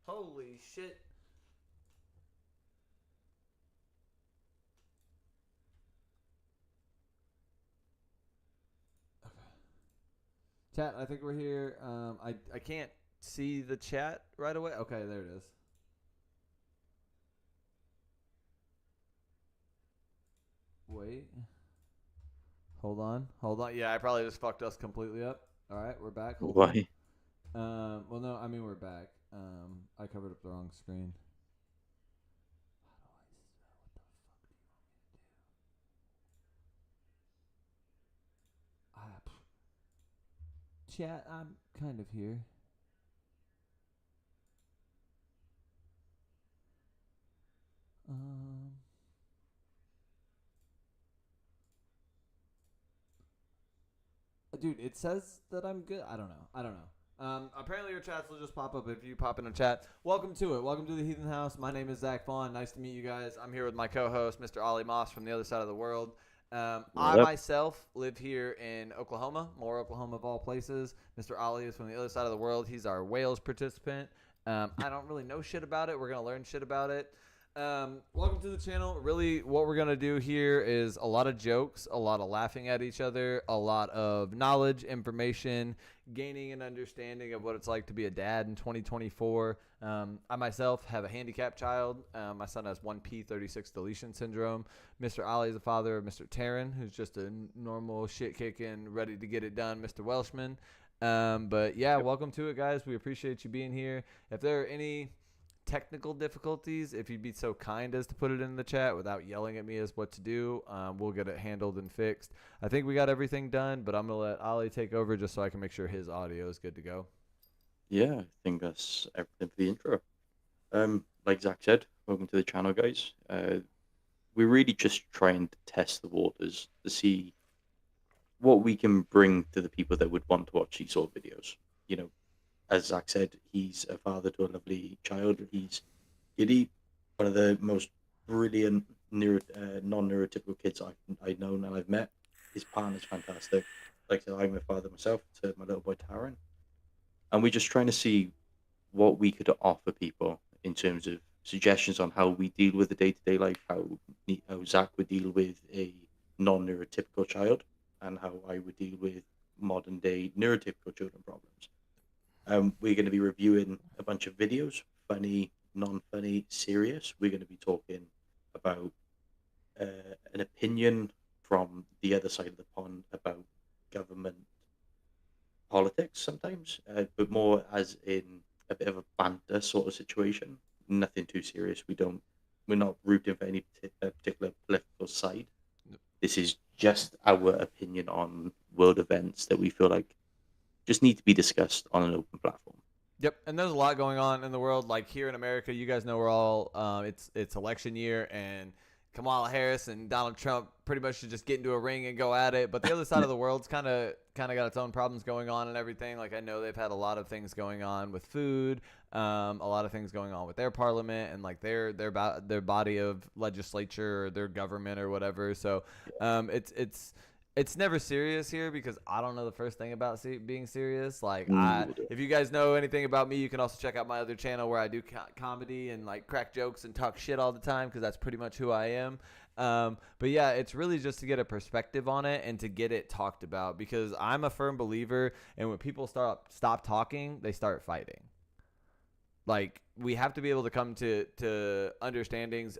Holy shit. Chat, I think we're here. I can't see the chat right away. Okay, there it is. Wait. Hold on. Hold on. Yeah, I probably just fucked us completely up. All right, we're back. Hold on. Why? Well, no, I mean we're back. I covered up the wrong screen. Ah, chat, I'm kind of here. Um, dude, it says that I'm good. I don't know. I don't know. Apparently your chats will just pop up if you pop in a chat. Welcome to it. Welcome to the Heathen House. My name is Zach Vaughn. Nice to meet you guys. I'm here with my co-host, Mr. Ollie Moss from the other side of the world. What I up? myself live here in Oklahoma, Moore, Oklahoma of all places. Mr. Ollie is from the other side of the world. He's our Wales participant. I don't really know shit about it. We're going to learn shit about it. Welcome to the channel. Really, what we're going to do here is a lot of jokes, a lot of laughing at each other, a lot of knowledge, information, gaining an understanding of what it's like to be a dad in 2024. I myself have a handicapped child. My son has 1p36 deletion syndrome. Mr. Ali is the father of Mr. Taryn, who's just a normal shit kicking, ready to get it done, Mr. Welshman. But yeah, Yep. welcome to it, guys. We appreciate you being here. If there are any technical difficulties, if you'd be so kind as to put it in the chat without yelling at me as what to do, we'll get it handled and fixed. I think we got everything done, but I'm going to let Ollie take over just so I can make sure his audio is good to go. Yeah, I think that's everything for the intro. Like Zach said, welcome to the channel, guys. We're really just trying to test the waters to see what we can bring to the people that would want to watch these sort of videos. You know, as Zach said, he's a father to a lovely child. He's Giddy, one of the most brilliant non-neurotypical kids I've known and I've met. His partner's fantastic. Like I said, I'm a father myself to my little boy Taryn, and we're just trying to see what we could offer people in terms of suggestions on how we deal with the day-to-day life, how Zach would deal with a non-neurotypical child, and how I would deal with modern-day neurotypical children problems. We're going to be reviewing a bunch of videos, funny, non-funny, serious. We're going to be talking about an opinion from the other side of the pond about government politics sometimes, but more as in a bit of a banter sort of situation. Nothing too serious. We're not rooting for any particular political side. This is just our opinion on world events that we feel like just need to be discussed on an open platform. Yep, and there's a lot going on in the world. Like here in America, you guys know we're all it's election year, and Kamala Harris and Donald Trump pretty much should just get into a ring and go at it. But the other side of the world's kind of got its own problems going on and everything. Like I know they've had a lot of things going on with food, a lot of things going on with their parliament and like their body of legislature or their government or whatever. So it's never serious here because I don't know the first thing about being serious. Like, if you guys know anything about me, you can also check out my other channel where I do comedy and like crack jokes and talk shit all the time because that's pretty much who I am. But yeah, it's really just to get a perspective on it and to get it talked about because I'm a firm believer, and when people stop talking, they start fighting. Like we have to be able to come to understandings,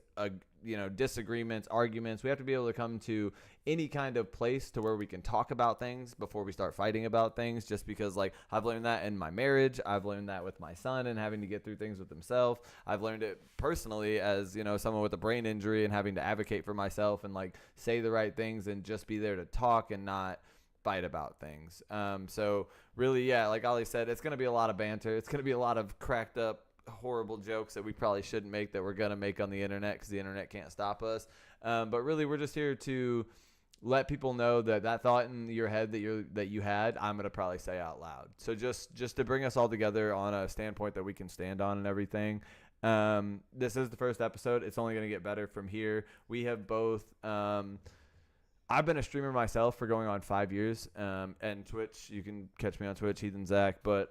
disagreements, arguments. We have to be able to come to any kind of place to where we can talk about things before we start fighting about things. Just because like I've learned that in my marriage, I've learned that with my son and having to get through things with himself. I've learned it personally as someone with a brain injury and having to advocate for myself and like say the right things and just be there to talk and not fight about things. So really, yeah, like Ollie said, it's going to be a lot of banter. It's going to be a lot of cracked up, horrible jokes that we probably shouldn't make that we're going to make on the internet because the internet can't stop us. But really, we're just here to let people know that thought in your head that you had, I'm going to probably say out loud. So just to bring us all together on a standpoint that we can stand on and everything. This is the first episode. It's only going to get better from here. We have both I've been a streamer myself for going on 5 years, and Twitch. You can catch me on Twitch, Heathen Zach. But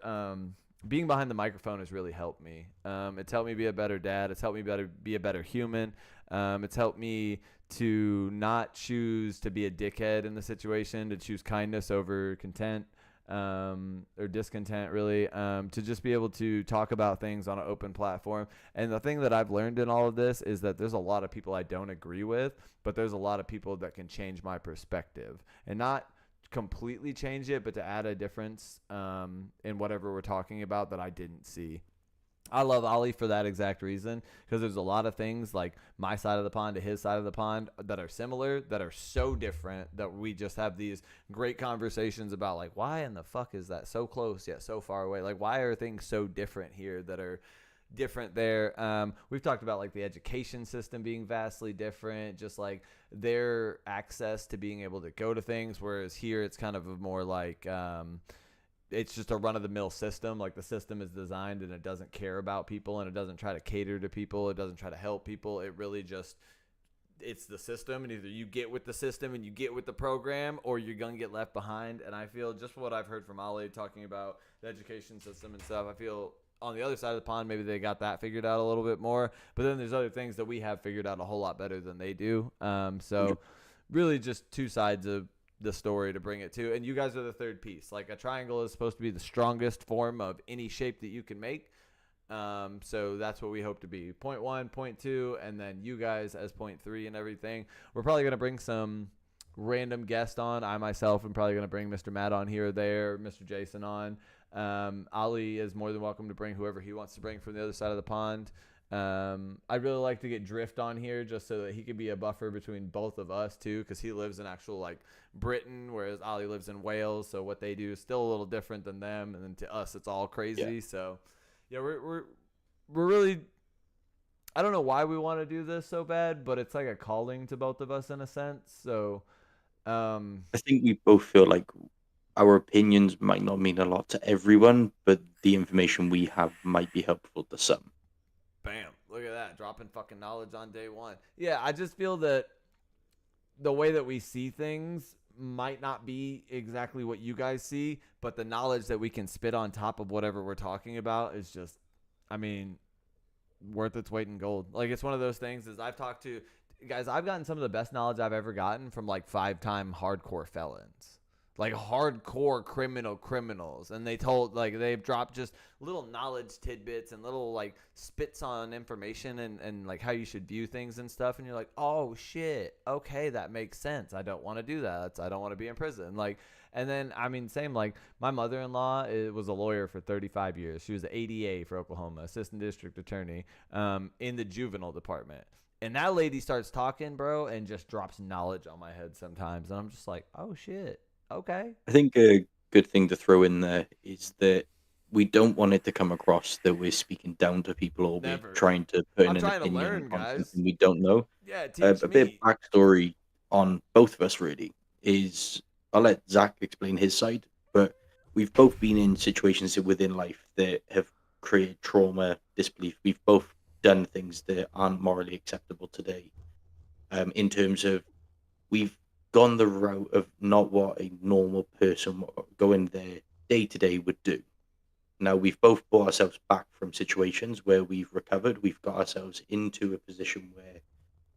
being behind the microphone has really helped me. It's helped me be a better dad. It's helped me be a better human. It's helped me to not choose to be a dickhead in the situation, to choose kindness over content, or discontent, really, to just be able to talk about things on an open platform. And the thing that I've learned in all of this is that there's a lot of people I don't agree with, but there's a lot of people that can change my perspective, and not completely change it, but to add a difference in whatever we're talking about that I didn't see. I love Ollie for that exact reason, because there's a lot of things like my side of the pond to his side of the pond that are similar, that are so different, that we just have these great conversations about, like, why in the fuck is that so close yet so far away? Like, why are things so different here that are different there? We've talked about like the education system being vastly different, just like their access to being able to go to things, whereas here it's kind of a more like it's just a run-of-the-mill system. Like, the system is designed and it doesn't care about people, and it doesn't try to cater to people. It doesn't try to help people. It really just, it's the system, and either you get with the system and you get with the program, or you're going to get left behind. And I feel, just what I've heard from Ali talking about the education system and stuff, I feel on the other side of the pond, maybe they got that figured out a little bit more. But then there's other things that we have figured out a whole lot better than they do. So really just two sides of the story to bring it to. And you guys are the third piece. Like, a triangle is supposed to be the strongest form of any shape that you can make. So that's what we hope to be. Point one, point two, and then you guys as point three and everything. We're probably going to bring some random guest on. I myself am probably going to bring Mr. Matt on here or there, Mr. Jason on. Ali is more than welcome to bring whoever he wants to bring from the other side of the pond. I'd really like to get Drift on here, just so that he could be a buffer between both of us too, because he lives in actual like Britain, whereas Ali lives in Wales. So what they do is still a little different than them, and then to us it's all crazy. Yeah. So yeah, we're really, I don't know why we want to do this so bad, but it's like a calling to both of us in a sense. So I think we both feel like our opinions might not mean a lot to everyone, but the information we have might be helpful to some. Bam. Look at that. Dropping fucking knowledge on day one. Yeah, I just feel that the way that we see things might not be exactly what you guys see, but the knowledge that we can spit on top of whatever we're talking about is just, I mean, worth its weight in gold. Like, it's one of those things, is I've talked to guys, I've gotten some of the best knowledge I've ever gotten from like 5-time hardcore felons, like hardcore criminals, and they've dropped just little knowledge tidbits and little like spits on information, and like how you should view things and stuff, and you're like, oh shit, okay, that makes sense. I don't want to do that. I don't want to be in prison. Like, and then, I mean, same, like, my mother-in-law was a lawyer for 35 years. She was the ADA for Oklahoma, assistant district attorney, in the juvenile department. And that lady starts talking, bro, and just drops knowledge on my head sometimes, and I'm just like, oh shit, okay. I think a good thing to throw in there is that we don't want it to come across that we're speaking down to people, or Never. we're trying to put in I'm an trying to opinion learn, on guys. something we don't know. Yeah, teach A me. bit of backstory on both of us, really, is I'll let Zach explain his side, but we've both been in situations within life that have created trauma, disbelief. We've both done things that aren't morally acceptable today. In terms of, we've gone the route of not what a normal person going their day to day would do. Now, we've both brought ourselves back from situations where we've recovered. We've got ourselves into a position where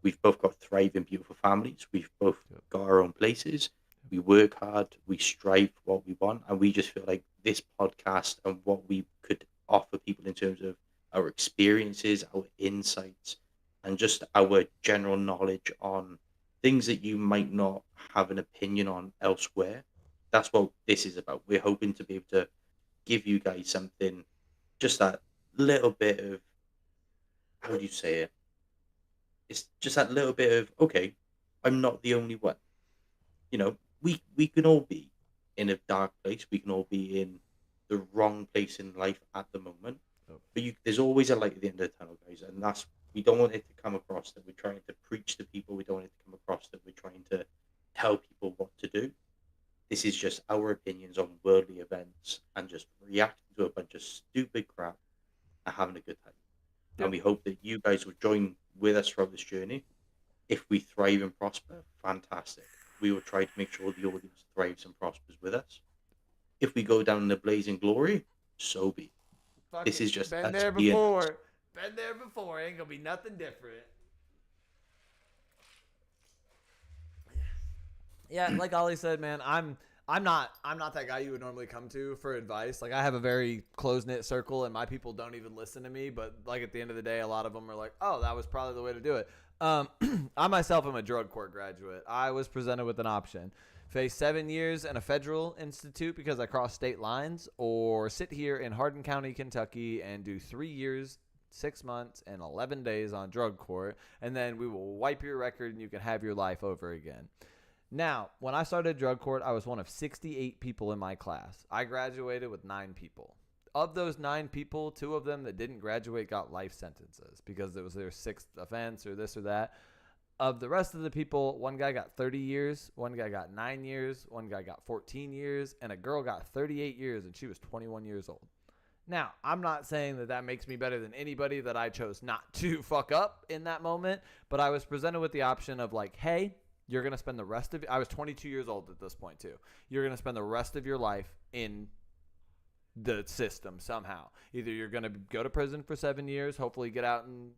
we've both got thriving, beautiful families. We've both got our own places. We work hard. We strive for what we want. And we just feel like this podcast and what we could offer people in terms of our experiences, our insights, and just our general knowledge on things that you might not have an opinion on elsewhere. That's what this is about. We're hoping to be able to give you guys something, just that little bit of, how do you say it? It's just that little bit of, okay, I'm not the only one. You know, we can all be in a dark place. We can all be in the wrong place in life at the moment. But there's always a light at the end of the tunnel, guys. And that's, we don't want it to come across that we're trying to preach to people. We don't want it to come across that we're trying to tell people what to do. This is just our opinions on worldly events and just reacting to a bunch of stupid crap and having a good time. Yep. And we hope that you guys will join with us throughout this journey. If we thrive and prosper, fantastic. We will try to make sure the audience thrives and prospers with us. If we go down in the blazing glory, so be it. Fuck This it. is just Been us there being us. before. Been there before. Ain't gonna be nothing different. Yeah, like Ollie said, man, I'm not that guy you would normally come to for advice. Like I have a very close knit circle, and my people don't even listen to me. But like at the end of the day, a lot of them are like, "Oh, that was probably the way to do it." Um, I myself am a drug court graduate. I was presented with an option: face 7 years in a federal institute because I crossed state lines, or sit here in Hardin County, Kentucky, and do 3 years. 6 months and 11 days on drug court, and then we will wipe your record and you can have your life over again. Now, when I started drug court, I was one of 68 people in my class. I graduated with 9 people. Of those 9 people, 2 of them that didn't graduate got life sentences because it was their 6th offense or this or that. Of the rest of the people, one guy got 30 years, one guy got 9 years, one guy got 14 years, and a girl got 38 years, and she was 21 years old. Now, I'm not saying that that makes me better than anybody that I chose not to fuck up in that moment, but I was presented with the option of like, hey, you're going to spend the rest of – I was 22 years old at this point too. You're going to spend the rest of your life in the system somehow. Either you're going to go to prison for 7 years, hopefully get out in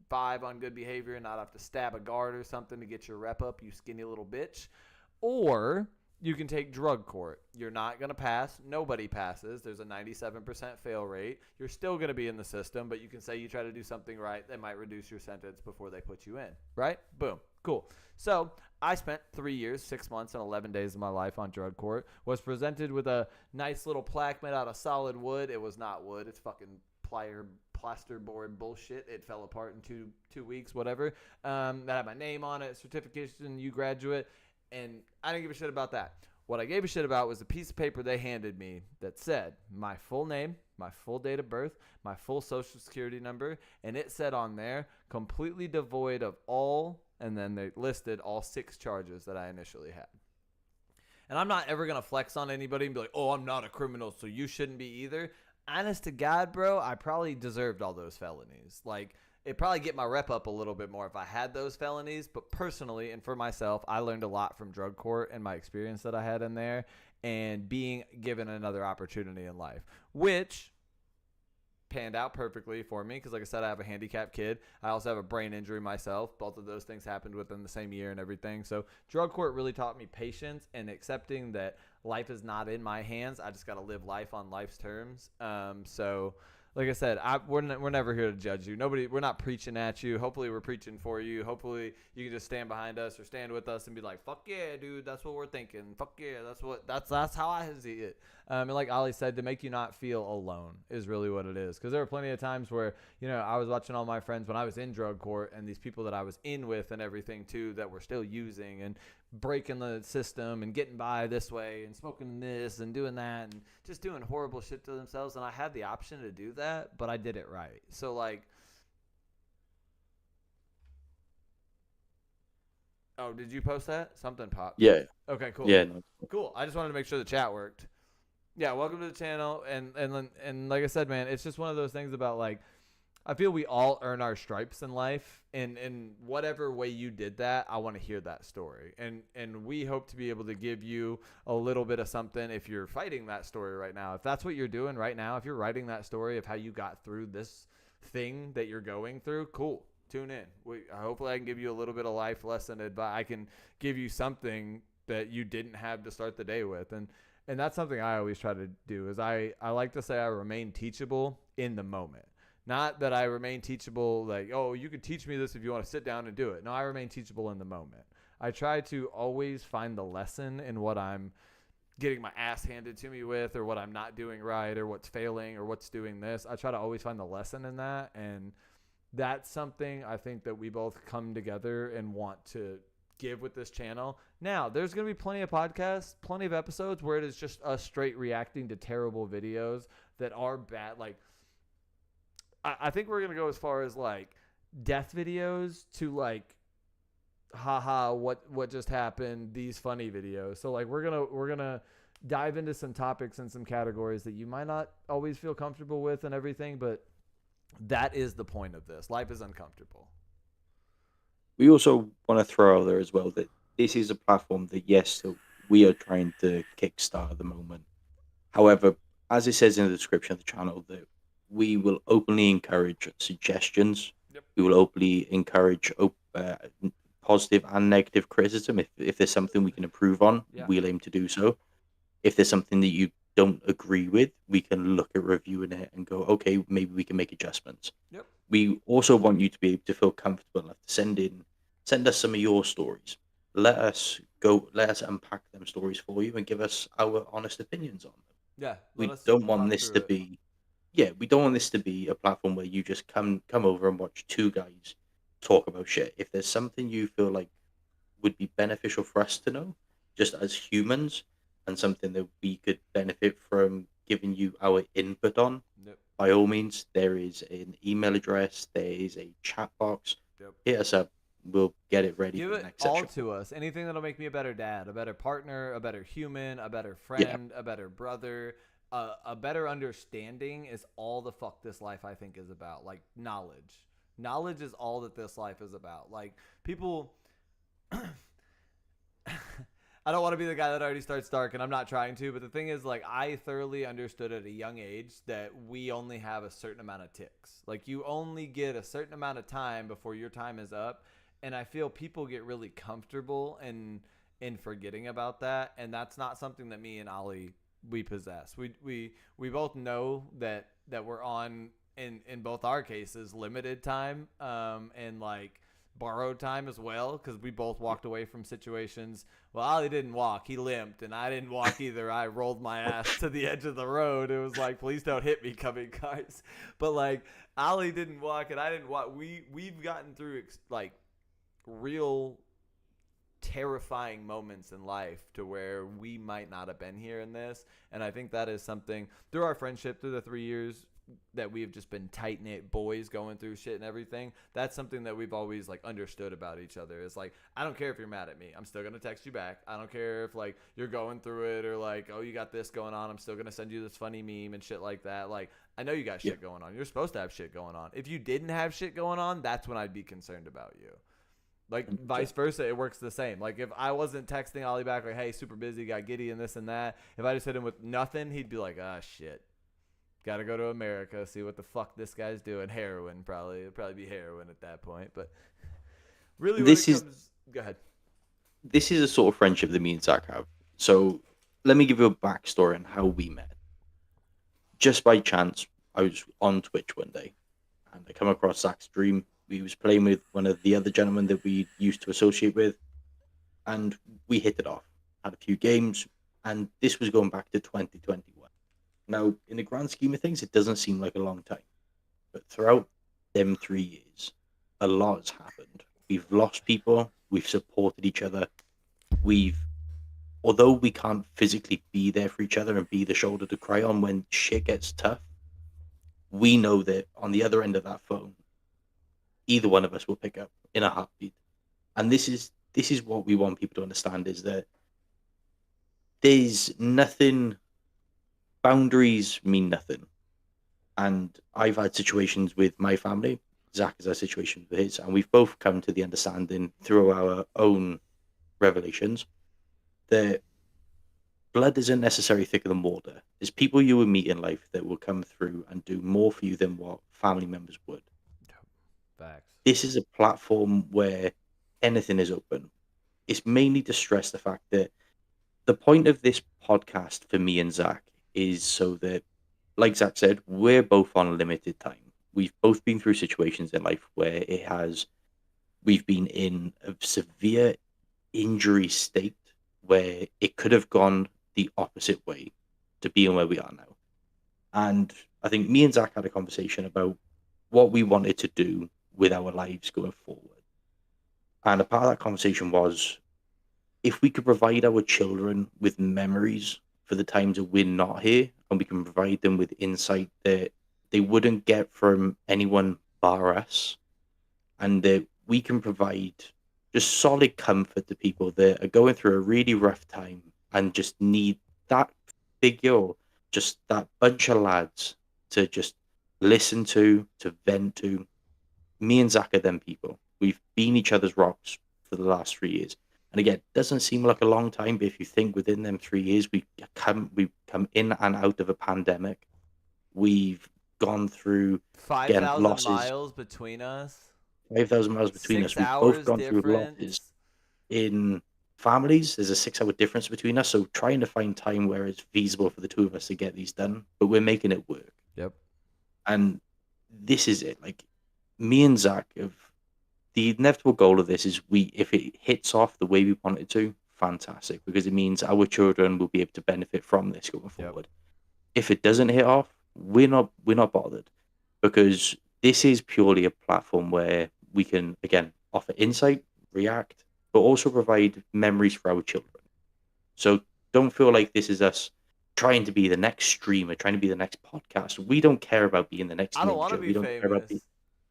5 on good behavior and not have to stab a guard or something to get your rep up, you skinny little bitch, or – you can take drug court. You're not going to pass. Nobody passes. There's a 97% fail rate. You're still going to be in the system, but you can say you try to do something right that might reduce your sentence before they put you in, right? Boom. Cool. So I spent 3 years, 6 months, and 11 days of my life on drug court, was presented with a nice little plaque made out of solid wood. It was not wood. It's fucking plasterboard bullshit. It fell apart in two weeks, whatever. That had my name on it, certification, you graduate. And I didn't give a shit about that. What I gave a shit about was the piece of paper they handed me that said my full name, my full date of birth, my full social security number, and it said on there, completely devoid of all, and then they listed all 6 charges that I initially had. And I'm not ever going to flex on anybody and be like, oh, I'm not a criminal, so you shouldn't be either. Honest to God, bro, I probably deserved all those felonies. Like, it'd probably get my rep up a little bit more if I had those felonies. But personally and for myself, I learned a lot from drug court and my experience that I had in there and being given another opportunity in life, which panned out perfectly for me because, like I said, I have a handicapped kid. I also have a brain injury myself. Both of those things happened within the same year and everything. So drug court really taught me patience and accepting that life is not in my hands. I just got to live life on life's terms. So like I said, we're never here to judge you. We're not preaching at you. Hopefully, we're preaching for you. Hopefully, you can just stand behind us or stand with us and be like, "Fuck yeah, dude, that's what we're thinking. Fuck yeah, that's how I see it." And like Ollie said, to make you not feel alone is really what it is. Because there were plenty of times where I was watching all my friends when I was in drug court and these people that I was in with and everything too that were still using and breaking the system and getting by this way and smoking this and doing that and just doing horrible shit to themselves. And I had the option to do that, but I did it right. So like, oh, did you post that? Something popped. Yeah. Okay, cool. Yeah. No. Cool. I just wanted to make sure the chat worked. Yeah, welcome to the channel. And like I said, man, it's just one of those things about like, I feel we all earn our stripes in life, and in whatever way you did that, I want to hear that story. And we hope to be able to give you a little bit of something if you're fighting that story right now. If that's what you're doing right now, if you're writing that story of how you got through this thing that you're going through, cool. Tune in. Hopefully I can give you a little bit of life lesson advice. I can give you something that you didn't have to start the day with. And that's something I always try to do is I like to say I remain teachable in the moment. Not that I remain teachable like, oh, you could teach me this if you want to sit down and do it. No, I remain teachable in the moment. I try to always find the lesson in what I'm getting my ass handed to me with or what I'm not doing right or what's failing or what's doing this. I try to always find the lesson in that. And that's something I think that we both come together and want to give with this channel. Now, there's going to be plenty of podcasts, plenty of episodes where it is just us straight reacting to terrible videos that are bad. Like, I think we're going to go as far as like death videos to like, haha, what just happened, these funny videos. So like we're going to dive into some topics and some categories that you might not always feel comfortable with and everything, but that is the point of this. Life is uncomfortable. We also want to throw out there as well that this is a platform that, yes, we are trying to kickstart at the moment. However, as it says in the description of the channel, that we will openly encourage suggestions. Yep. We will openly encourage positive and negative criticism. If there's something we can improve on, Yeah. we'll aim to do so. If there's something that you don't agree with, we can look at reviewing it and go, okay, maybe we can make adjustments. Yep. We also want you to be able to feel comfortable enough to send us some of your stories. Let us unpack them stories for you and give us our honest opinions on them. Yeah. Let We us don't want talk this through to it. be Yeah, we don't want this to be a platform where you just come over and watch two guys talk about shit. If there's something you feel like would be beneficial for us to know, just as humans, and something that we could benefit from giving you our input on, Yep. by all means, there is an email address, there is a chat box. Yep. Hit us up. We'll get it ready Give for the it next all session. to us. Anything that'll make me a better dad, a better partner, a better human, a better Yeah. friend, a better brother, a better understanding is all the fuck this life I think is about. Like knowledge. Knowledge is all that this life is about. Like people I don't want to be the guy that already starts dark, and I'm not trying to, but the thing is, like, I thoroughly understood at a young age that we only have a certain amount of ticks. Like, you only get a certain amount of time before your time is up, and I feel people get really comfortable in forgetting about that, and that's not something that me and Ollie we possess. We both know that we're on in both our cases limited time, and like borrowed time as well, because we both walked away from situations. Well, Ollie didn't walk. He limped, and I didn't walk either. I rolled my ass to the edge of the road. It was like, please don't hit me, coming cars. But, like, Ollie didn't walk, and I didn't walk. We've gotten through, like, real terrifying moments in life to where we might not have been here in this. And I think that is something, through our friendship, through the 3 years that we've just been tight-knit boys going through shit and everything, that's something that we've always like understood about each other. It's like, I don't care if you're mad at me, I'm still gonna text you back. I don't care if like you're going through it, or like, oh, you got this going on, I'm still gonna send you this funny meme and shit like that. Like, I know you got shit going on, you're supposed to have shit going on. If you didn't have shit going on, that's when I'd be concerned about you. Like, vice versa, it works the same. Like, if I wasn't texting Ollie back like, hey, super busy, got giddy and this and that, if I just hit him with nothing, he'd be like, ah, shit, gotta go to America, see what the fuck this guy's doing. Heroin, probably. It'd probably be heroin at that point. But really, when it comes, go ahead. This is a sort of friendship that me and Zach have. So let me give you a backstory on how we met. Just by chance, I was on Twitch one day, and I come across Zach's stream. He was playing with one of the other gentlemen that we used to associate with, and we hit it off. Had a few games, and this was going back to 2021. Now, in the grand scheme of things, it doesn't seem like a long time, but throughout them 3 years, a lot has happened. We've lost people, we've supported each other, although we can't physically be there for each other and be the shoulder to cry on when shit gets tough, we know that on the other end of that phone, either one of us will pick up in a heartbeat. And this is what we want people to understand, is that there's nothing, boundaries mean nothing. And I've had situations with my family, Zach has had situations with his, and we've both come to the understanding through our own revelations that blood isn't necessarily thicker than water. There's people you will meet in life that will come through and do more for you than what family members would. Facts. This is a platform where anything is open. It's mainly to stress the fact that the point of this podcast for me and Zach is so that, like Zach said, we're both on limited time. We've both been through situations in life where we've been in a severe injury state where it could have gone the opposite way to being where we are now. And I think me and Zach had a conversation about what we wanted to do with our lives going forward. And a part of that conversation was, if we could provide our children with memories for the times that we're not here, and we can provide them with insight that they wouldn't get from anyone bar us, and that we can provide just solid comfort to people that are going through a really rough time and just need that figure, just that bunch of lads to just listen to vent to. Me and Zach are them people. We've been each other's rocks for the last 3 years. And again, it doesn't seem like a long time, but if you think within them 3 years, we've come in and out of a pandemic. We've gone through, again, 5,000 losses, miles between us. 5,000 miles between us. 6 We've both hours gone through losses difference. in families. There's a 6 hour difference between us. So trying to find time where it's feasible for the two of us to get these done, but we're making it work. Yep. And this is it. Like, me and Zach have the inevitable goal of this is if it hits off the way we want it to, fantastic, because it means our children will be able to benefit from this going Yep. forward. If it doesn't hit off, we're not bothered, because this is purely a platform where we can, again, offer insight, react, but also provide memories for our children. So don't feel like this is us trying to be the next streamer, trying to be the next podcast. We don't care about being the next I don't want to ninja. be We don't care about famous. being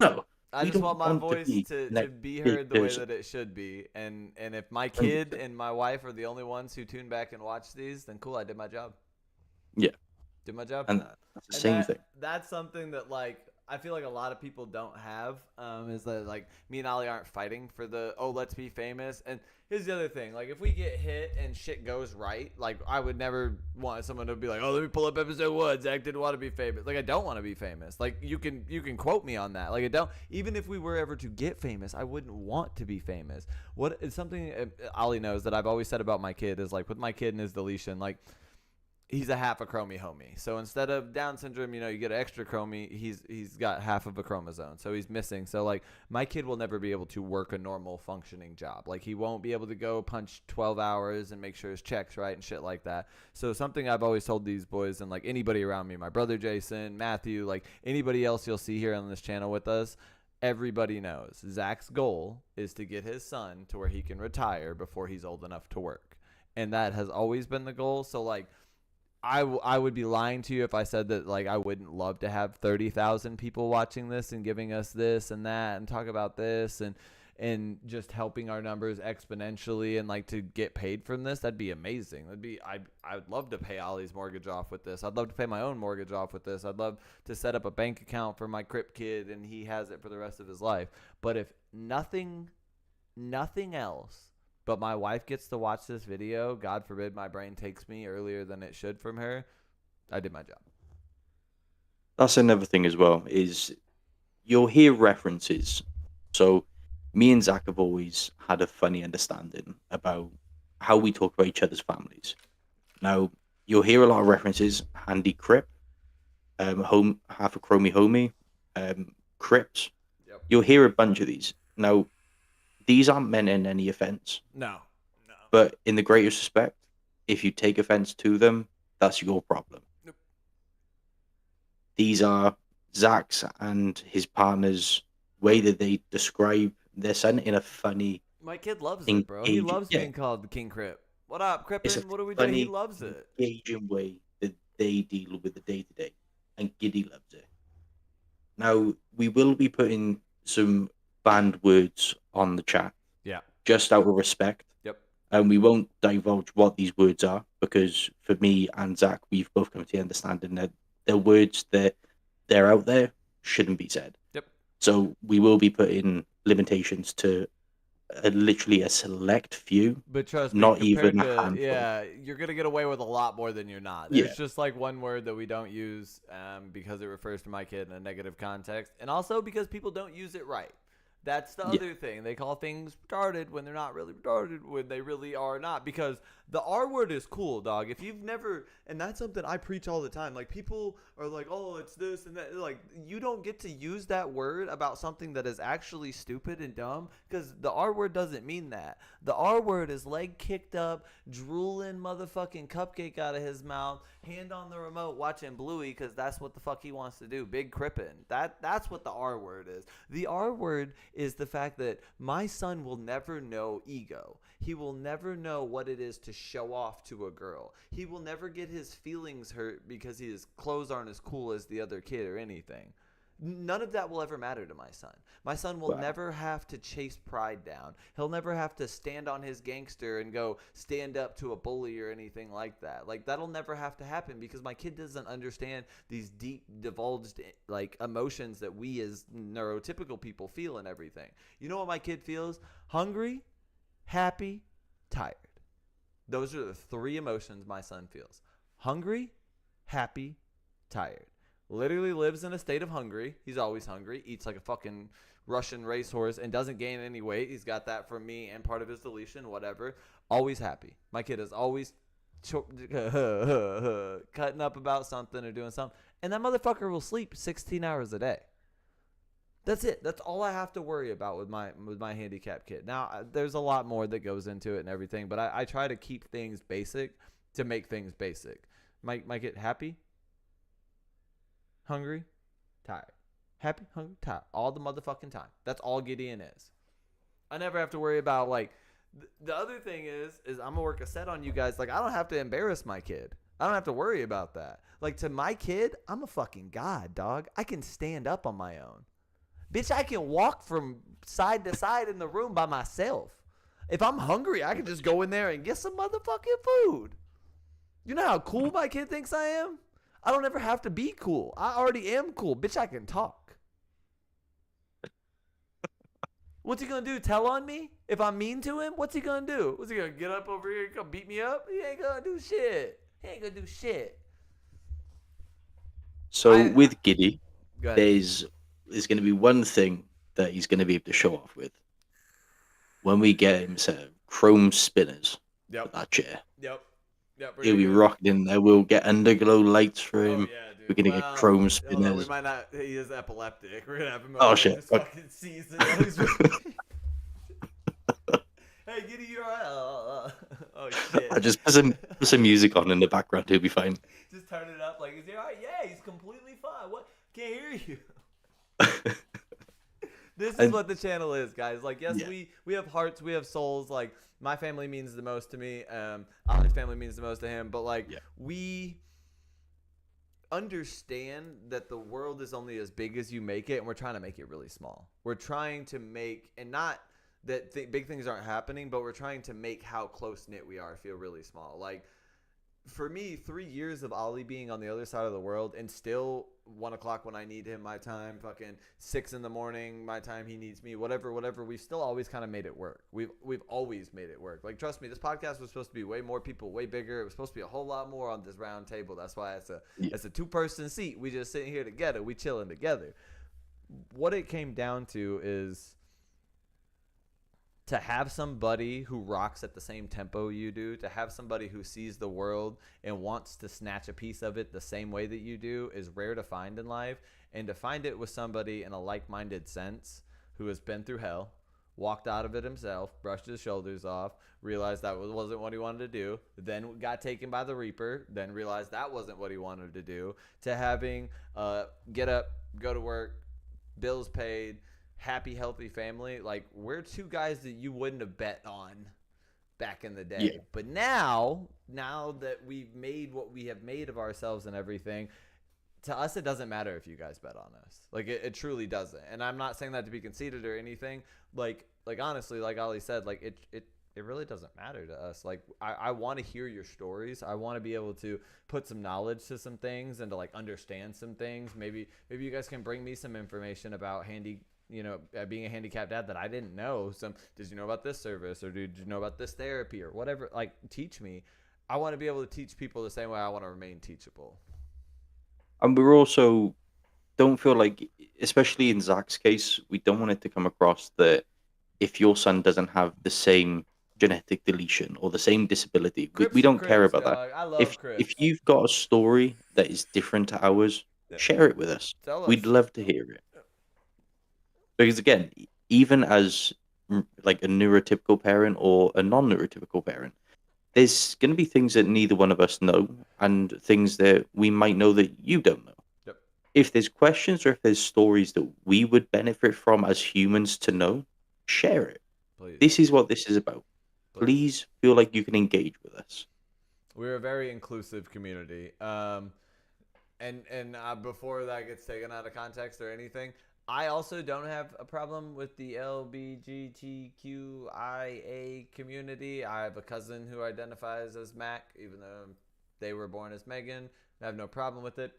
no. I We just don't want my want to voice be to the next be big heard the way person. that it should be. And if my 100%. kid and my wife are the only ones who tune back and watch these, then cool, I did my job. Yeah. Did my job. And that's the same thing. That's something that, like, I feel like a lot of people don't have, is that, like, me and Ali aren't fighting for the, oh, let's be famous. And here's the other thing. Like, if we get hit and shit goes right, like, I would never want someone to be like, oh, let me pull up episode 1. Zach didn't want to be famous. Like, I don't want to be famous. Like, you can quote me on that. Like, I don't, even if we were ever to get famous, I wouldn't want to be famous. What is something Ali knows that I've always said about my kid is, like, with my kid and his deletion, like, he's a half a chromie homie. So instead of Down syndrome, you get an extra chromie, he's got half of a chromosome. So he's missing. So, like, my kid will never be able to work a normal functioning job. Like, he won't be able to go punch 12 hours and make sure his check's right and shit like that. So something I've always told these boys, and, like, anybody around me, my brother Jason, Matthew, like, anybody else you'll see here on this channel with us, everybody knows Zach's goal is to get his son to where he can retire before he's old enough to work. And that has always been the goal. So, like, I would be lying to you if I said that, like, I wouldn't love to have 30,000 people watching this and giving us this and that and talk about this and just helping our numbers exponentially and, like, to get paid from this. That'd be amazing. I'd love to pay Ollie's mortgage off with this. I'd love to pay my own mortgage off with this. I'd love to set up a bank account for my Crip kid and he has it for the rest of his life. But if nothing else, but my wife gets to watch this video, God forbid my brain takes me earlier than it should from her, I did my job. That's another thing as well, is you'll hear references. So me and Zach have always had a funny understanding about how we talk about each other's families. Now, you'll hear a lot of references: Handy Crip, home half a chromie homie, Crips. Yep. You'll hear a bunch of these. Now, these aren't meant in any offense, No. but in the greatest respect, if you take offense to them, that's your problem. Nope. These are Zach's and his partner's way that they describe their son in a funny, My kid loves it, bro. He loves yeah, being called the King Crip. What up, it's a Crippin? What are we doing? He funny, loves it. engaging way that they deal with the day-to-day, and Giddy loves it. Now, we will be putting some banned words on the chat, Yeah. just out of respect. Yep. And we won't divulge what these words are, because for me and Zach, we've both come to the understanding that the words that they're out there shouldn't be said. Yep. So we will be putting limitations to literally a select few, But trust me, not compared even a to, handful. yeah, you're going to get away with a lot more than you're not. Yeah. There's just, like, one word that we don't use because it refers to my kid in a negative context. And also because people don't use it right. That's the other thing. They call things retarded when they're not really retarded, when they really are not. Because the R word is cool, dog. If you've never, and that's something I preach all the time. Like, people are like, oh, it's this and that. Like, you don't get to use that word about something that is actually stupid and dumb, because the R word doesn't mean that. The R word is leg kicked up, drooling motherfucking cupcake out of his mouth, hand on the remote watching Bluey, because that's what the fuck he wants to do. Big crippin'. That's what the R word is. The R word is the fact that my son will never know ego. He will never know what it is to show off to a girl. He will never get his feelings hurt because his clothes aren't as cool as the other kid or anything. None of that will ever matter to my son. My son will never have to chase pride down. He'll never have to stand on his gangster and go stand up to a bully or anything like that. Like, that'll never have to happen because my kid doesn't understand these deep, divulged, like, emotions that we as neurotypical people feel and everything. You know what my kid feels? Hungry, happy, tired. Those are the three emotions my son feels. Hungry, happy, tired. literally lives in a state of hungry. He's always hungry, eats like a fucking Russian racehorse, and doesn't gain any weight. He's got that from me and part of his deletion, whatever. Always happy. My kid is always cutting up about something or doing something. And that motherfucker will sleep 16 hours a day. That's it. That's all I have to worry about with my handicapped kid. Now, there's a lot more that goes into it and everything, but I try to keep things basic to make things basic. My kid happy, hungry, tired. Happy, hungry, tired. All the motherfucking time. That's all Gideon is. I never have to worry about, like, the other thing is I'm going to work a set on you guys. Like, I don't have to embarrass my kid. I don't have to worry about that. Like, to my kid, I'm a fucking god, dog. I can stand up on my own. Bitch, I can walk from side to side in the room by myself. If I'm hungry, I can just go in there and get some motherfucking food. You know how cool my kid thinks I am? I don't ever have to be cool. I already am cool. Bitch, I can talk. What's he going to do? Tell on me? If I'm mean to him, what's he going to do? What's he going to get up over here and come beat me up? He ain't going to do shit. He ain't going to do shit. So with Giddy, there's going to be one thing that he's going to be able to show off with. When we get him set of chrome spinners for that chair. Yep. He'll be rocking in there. We'll get underglow lights for him. Oh, yeah, dude. We're going to get chrome spinners. We might not. He is epileptic. We're going to have him shit. fucking season. Hey, Giddy, you alright? Oh, shit. I just put some music on in the background. He'll be fine. Just turn it up. Like, is he alright? Yeah, he's completely fine. What? Can't hear you. This is what the channel is, guys. Like, yes, we have hearts, we have souls. Like, my family means the most to me. Ollie's family means the most to him. But, like, we understand that the world is only as big as you make it, and we're trying to make it really small. We're trying to make, and not that big things aren't happening, but we're trying to make how close-knit we are feel really small. Like, for me, 3 years of Ollie being on the other side of the world and still 1 o'clock when I need him, my time, fucking 6 in the morning, my time, he needs me, whatever, we've still always kind of made it work. We've always made it work. Like, trust me, this podcast was supposed to be way more people, way bigger. It was supposed to be a whole lot more on this round table. That's why it's a 2-person seat. We just sitting here together. We chilling together. What it came down to is to have somebody who rocks at the same tempo you do, to have somebody who sees the world and wants to snatch a piece of it the same way that you do is rare to find in life. And to find it with somebody in a like-minded sense who has been through hell, walked out of it himself, brushed his shoulders off, realized that wasn't what he wanted to do, then got taken by the Reaper, then realized that wasn't what he wanted to do, to having get up, go to work, bills paid, happy, healthy family. Like, we're two guys that you wouldn't have bet on back in the day. Yeah. But now that we've made what we have made of ourselves and everything, to us, it doesn't matter if you guys bet on us. Like, it truly doesn't. And I'm not saying that to be conceited or anything. Like honestly, like Ollie said, like, it really doesn't matter to us. Like, I want to hear your stories. I want to be able to put some knowledge to some things and to, like, understand some things. Maybe you guys can bring me some information about being a handicapped dad that I didn't know. Did you know about this service, or did you know about this therapy, or whatever? Like, teach me. I want to be able to teach people the same way I want to remain teachable. And we're also don't feel like, especially in Zach's case, we don't want it to come across that if your son doesn't have the same genetic deletion or the same disability, we don't care about that. I love if you've got a story that is different to ours, share it with us. We'd love to hear it. Because again, even as like a neurotypical parent or a non-neurotypical parent, there's going to be things that neither one of us know and things that we might know that you don't know. Yep. If there's questions or if there's stories that we would benefit from as humans to know, share it. Please. This is what this is about. Please feel like you can engage with us. We're a very inclusive community. And before that gets taken out of context or anything, I also don't have a problem with the LGBTQIA community. I have a cousin who identifies as Mac, even though they were born as Megan. I have no problem with it.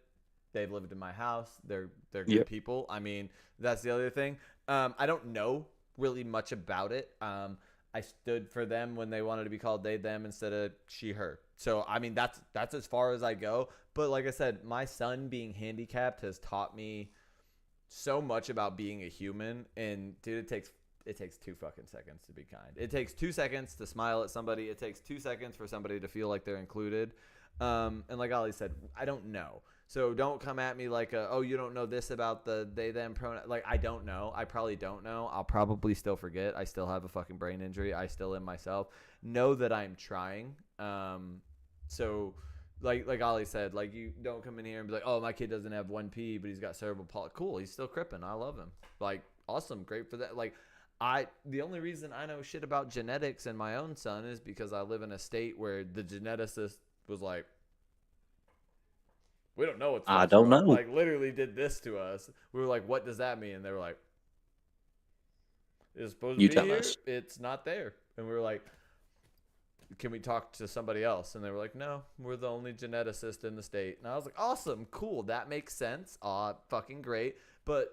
They've lived in my house. They're good people. I mean, that's the other thing. I don't know really much about it. I stood for them when they wanted to be called they them instead of she her. So I mean that's as far as I go. But like I said, my son being handicapped has taught me so much about being a human. And dude, it takes 2 fucking seconds to be kind. It takes 2 seconds to smile at somebody. It takes 2 seconds for somebody to feel like they're included. And like Ali said, I don't know. So don't come at me like, oh, you don't know this about the they them pronoun. Like, I don't know. I probably don't know. I'll probably still forget. I still have a fucking brain injury. I still am myself. Know that I'm trying. So like Ali said, like, you don't come in here and be like, oh, my kid doesn't have 1P, but he's got cerebral palsy. Cool. He's still crippin'. I love him. Like, awesome. Great for that. Like, the only reason I know shit about genetics and my own son is because I live in a state where the geneticist was like, we don't know what's I fucking don't wrong. know. Like, literally did this to us. We were like, what does that mean? And they were like, it's supposed to You be tell here. us. It's not there. And we were like, can we talk to somebody else? And they were like, no, we're the only geneticist in the state. And I was like, awesome, cool. That makes sense. Fucking great. But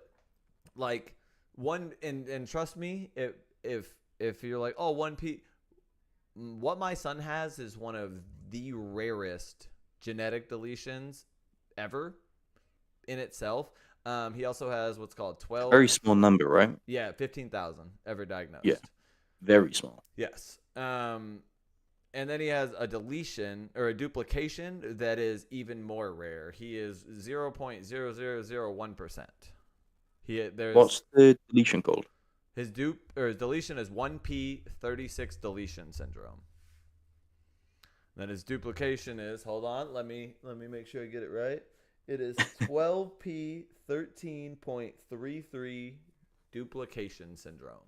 like, and trust me, if you're like, oh, 1P, what my son has is one of the rarest genetic deletions ever in itself. He also has what's called 12. Very small number, right? Yeah, 15,000 ever diagnosed. Yeah. Very small. Yes. And then he has a deletion or a duplication that is even more rare. He is 0.0001%. What's the deletion called? His deletion is 1P36 deletion syndrome. Then his duplication is, hold on, let me make sure I get it right. It is 12P13.33 duplication syndrome.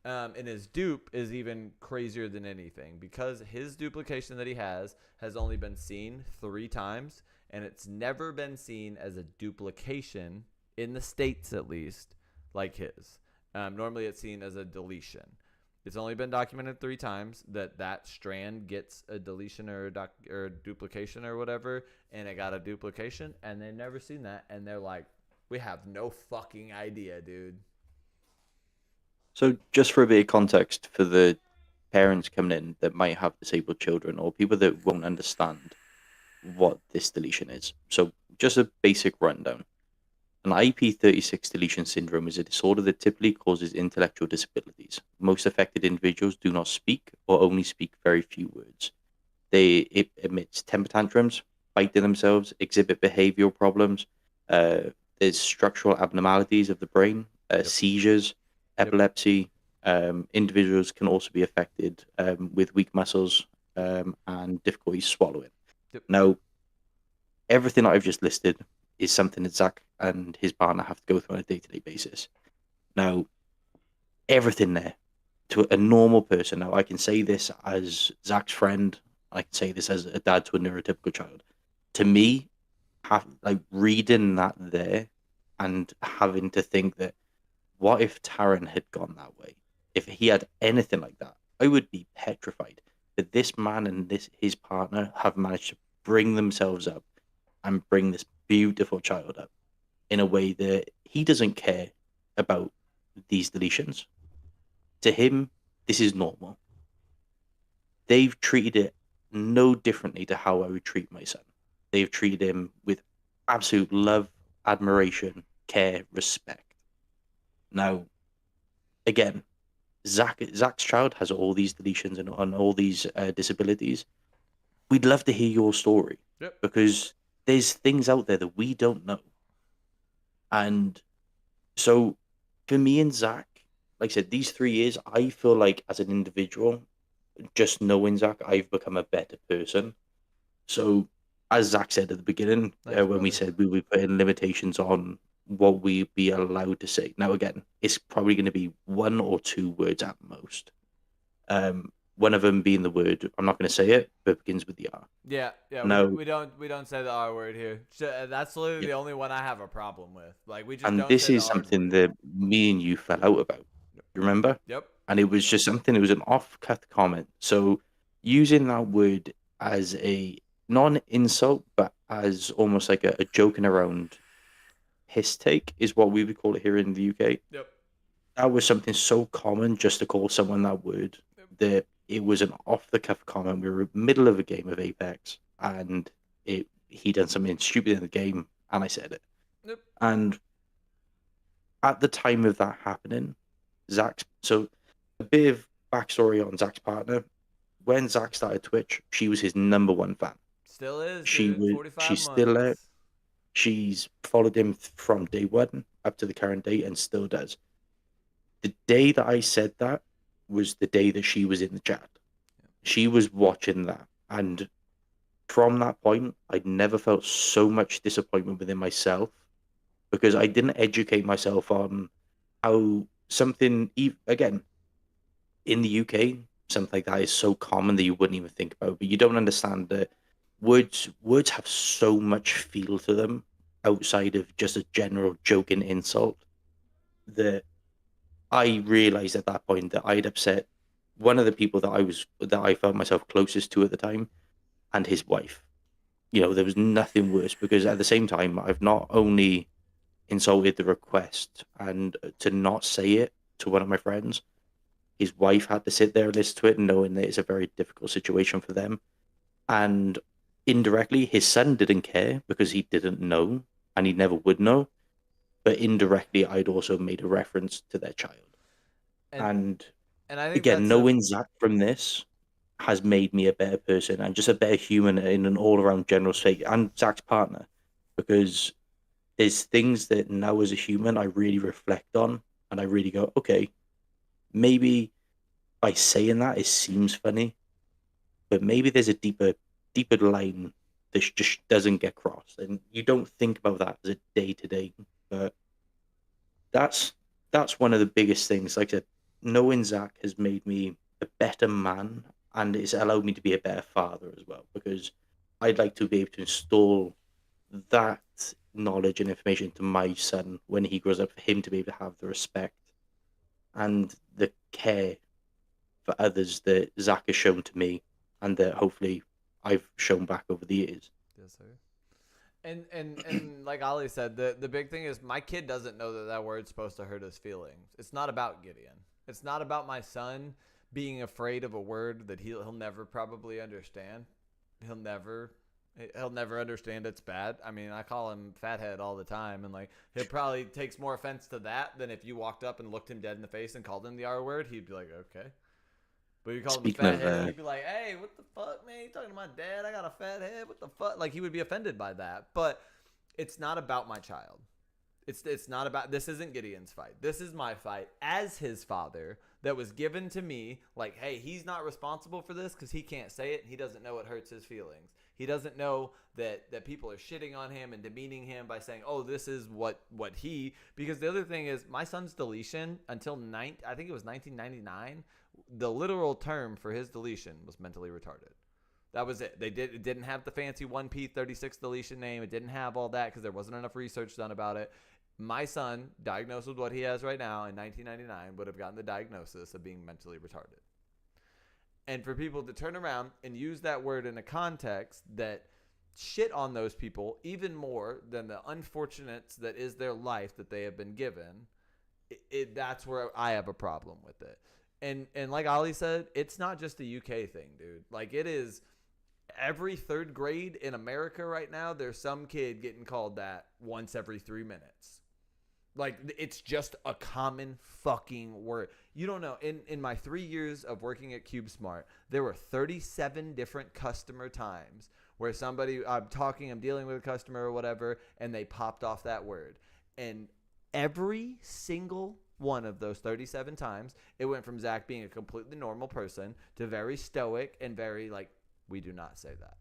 And his dupe is even crazier than anything because his duplication that he has only been seen 3 times, and it's never been seen as a duplication in the States, at least, like his. Normally it's seen as a deletion. It's only been documented 3 times that strand gets a deletion or a duplication or whatever, and it got a duplication, and they've never seen that, and they're like, we have no fucking idea, dude. So, just for a bit of context for the parents coming in that might have disabled children or people that won't understand what this deletion is. So, just a basic rundown. An IP36 deletion syndrome is a disorder that typically causes intellectual disabilities. Most affected individuals do not speak or only speak very few words. It emits temper tantrums, biting themselves, exhibit behavioral problems. There's structural abnormalities of the brain, seizures, epilepsy. Individuals can also be affected with weak muscles and difficulty swallowing. Yep. Now, everything that I've just listed is something that Zach and his partner have to go through on a day-to-day basis. Now, everything there to a normal person. Now, I can say this as Zach's friend. I can say this as a dad to a neurotypical child. To me, reading that there and having to think that, what if Taran had gone that way? If he had anything like that, I would be petrified. That this man and his partner have managed to bring themselves up and bring this beautiful child up in a way that he doesn't care about these deletions. To him, this is normal. They've treated it no differently to how I would treat my son. They've treated him with absolute love, admiration, care, respect. Now, again, Zach's child has all these deletions and all these disabilities. We'd love to hear your story. Yep. Because there's things out there that we don't know. And so for me and Zach, like I said, these 3 years, I feel like as an individual, just knowing Zach, I've become a better person. So as Zach said at the beginning, when we said we were putting limitations on what we'd be allowed to say. Now, again, it's probably going to be 1 or 2 words at most. One of them being the word, I'm not going to say it, but it begins with the R. Yeah. No. We don't say the R word here. That's literally the only one I have a problem with. Like, we just And don't this say is the R something word. that me and you fell out about. You remember? Yep. And it was just something, it was an off-cut comment. So using that word as a non-insult, but as almost like a joking around piss take is what we would call it here in the UK. Yep. that was something so common just to call someone that word that it was an off the cuff comment. We were in the middle of a game of Apex, and he done something stupid in the game, and I said it. Yep. And at the time of that happening, so a bit of backstory on Zach's partner. When Zach started Twitch, she was his number 1 fan. Still is, She dude. was 45 she's still there. months. She's followed him from day one up to the current day and still does. The day that I said that was the day that she was in the chat. She was watching that. And from that point, I'd never felt so much disappointment within myself because I didn't educate myself on how something, again, in the UK, something like that is so common that you wouldn't even think about. But you don't understand that words have so much feel to them outside of just a general joking insult that I realized at that point that I'd upset one of the people that I felt myself closest to at the time and his wife. There was nothing worse because at the same time I've not only insulted the request and to not say it to one of my friends, his wife had to sit there and listen to it knowing that it's a very difficult situation for them. And indirectly, his son didn't care because he didn't know and he never would know. But indirectly, I'd also made a reference to their child. And And and I think again, that's a knowing Zach from this has made me a better person and just a better human in an all-around general state, and Zach's partner, because there's things that now as a human I really reflect on and I really go, okay, maybe by saying that it seems funny, but maybe there's a deeper line that just doesn't get crossed, and you don't think about that as a day to day. But that's one of the biggest things. Like I said, knowing Zach has made me a better man, and it's allowed me to be a better father as well. Because I'd like to be able to install that knowledge and information to my son when he grows up, for him to be able to have the respect and the care for others that Zach has shown to me, and that hopefully I've shown back over the years. Yes, sir. And like Ollie said, the big thing is my kid doesn't know that word's supposed to hurt his feelings. It's not about Gideon. It's not about my son being afraid of a word that he'll never probably understand. He'll never understand it's bad. I mean, I call him fathead all the time, and like he'll probably takes more offense to that than if you walked up and looked him dead in the face and called him the R word. He'd be like, okay. But you call him a Speaking fat of, head, he'd be like, hey, what the fuck, man? You talking to my dad? I got a fat head. What the fuck? Like, he would be offended by that. But it's not about my child. It's not about, this isn't Gideon's fight. This is my fight as his father that was given to me. Like, hey, he's not responsible for this because he can't say it. He doesn't know it hurts his feelings. He doesn't know that people are shitting on him and demeaning him by saying, oh, this is what he, because the other thing is my son's deletion until I think it was 1999. The literal term for his deletion was mentally retarded. That was it. It didn't have the fancy 1P36 deletion name. It didn't have all that because there wasn't enough research done about it. My son, diagnosed with what he has right now in 1999, would have gotten the diagnosis of being mentally retarded. And for people to turn around and use that word in a context that shit on those people even more than the unfortunates that is their life that they have been given, that's where I have a problem with it. And like Ollie said, it's not just a UK thing, dude. Like, it is every third grade in America right now, there's some kid getting called that once every 3 minutes. Like, it's just a common fucking word. You don't know. In my 3 years of working at CubeSmart, there were 37 different customer times where I'm dealing with a customer or whatever, and they popped off that word. And every single one of those 37 times, it went from Zach being a completely normal person to very stoic and very like, we do not say that.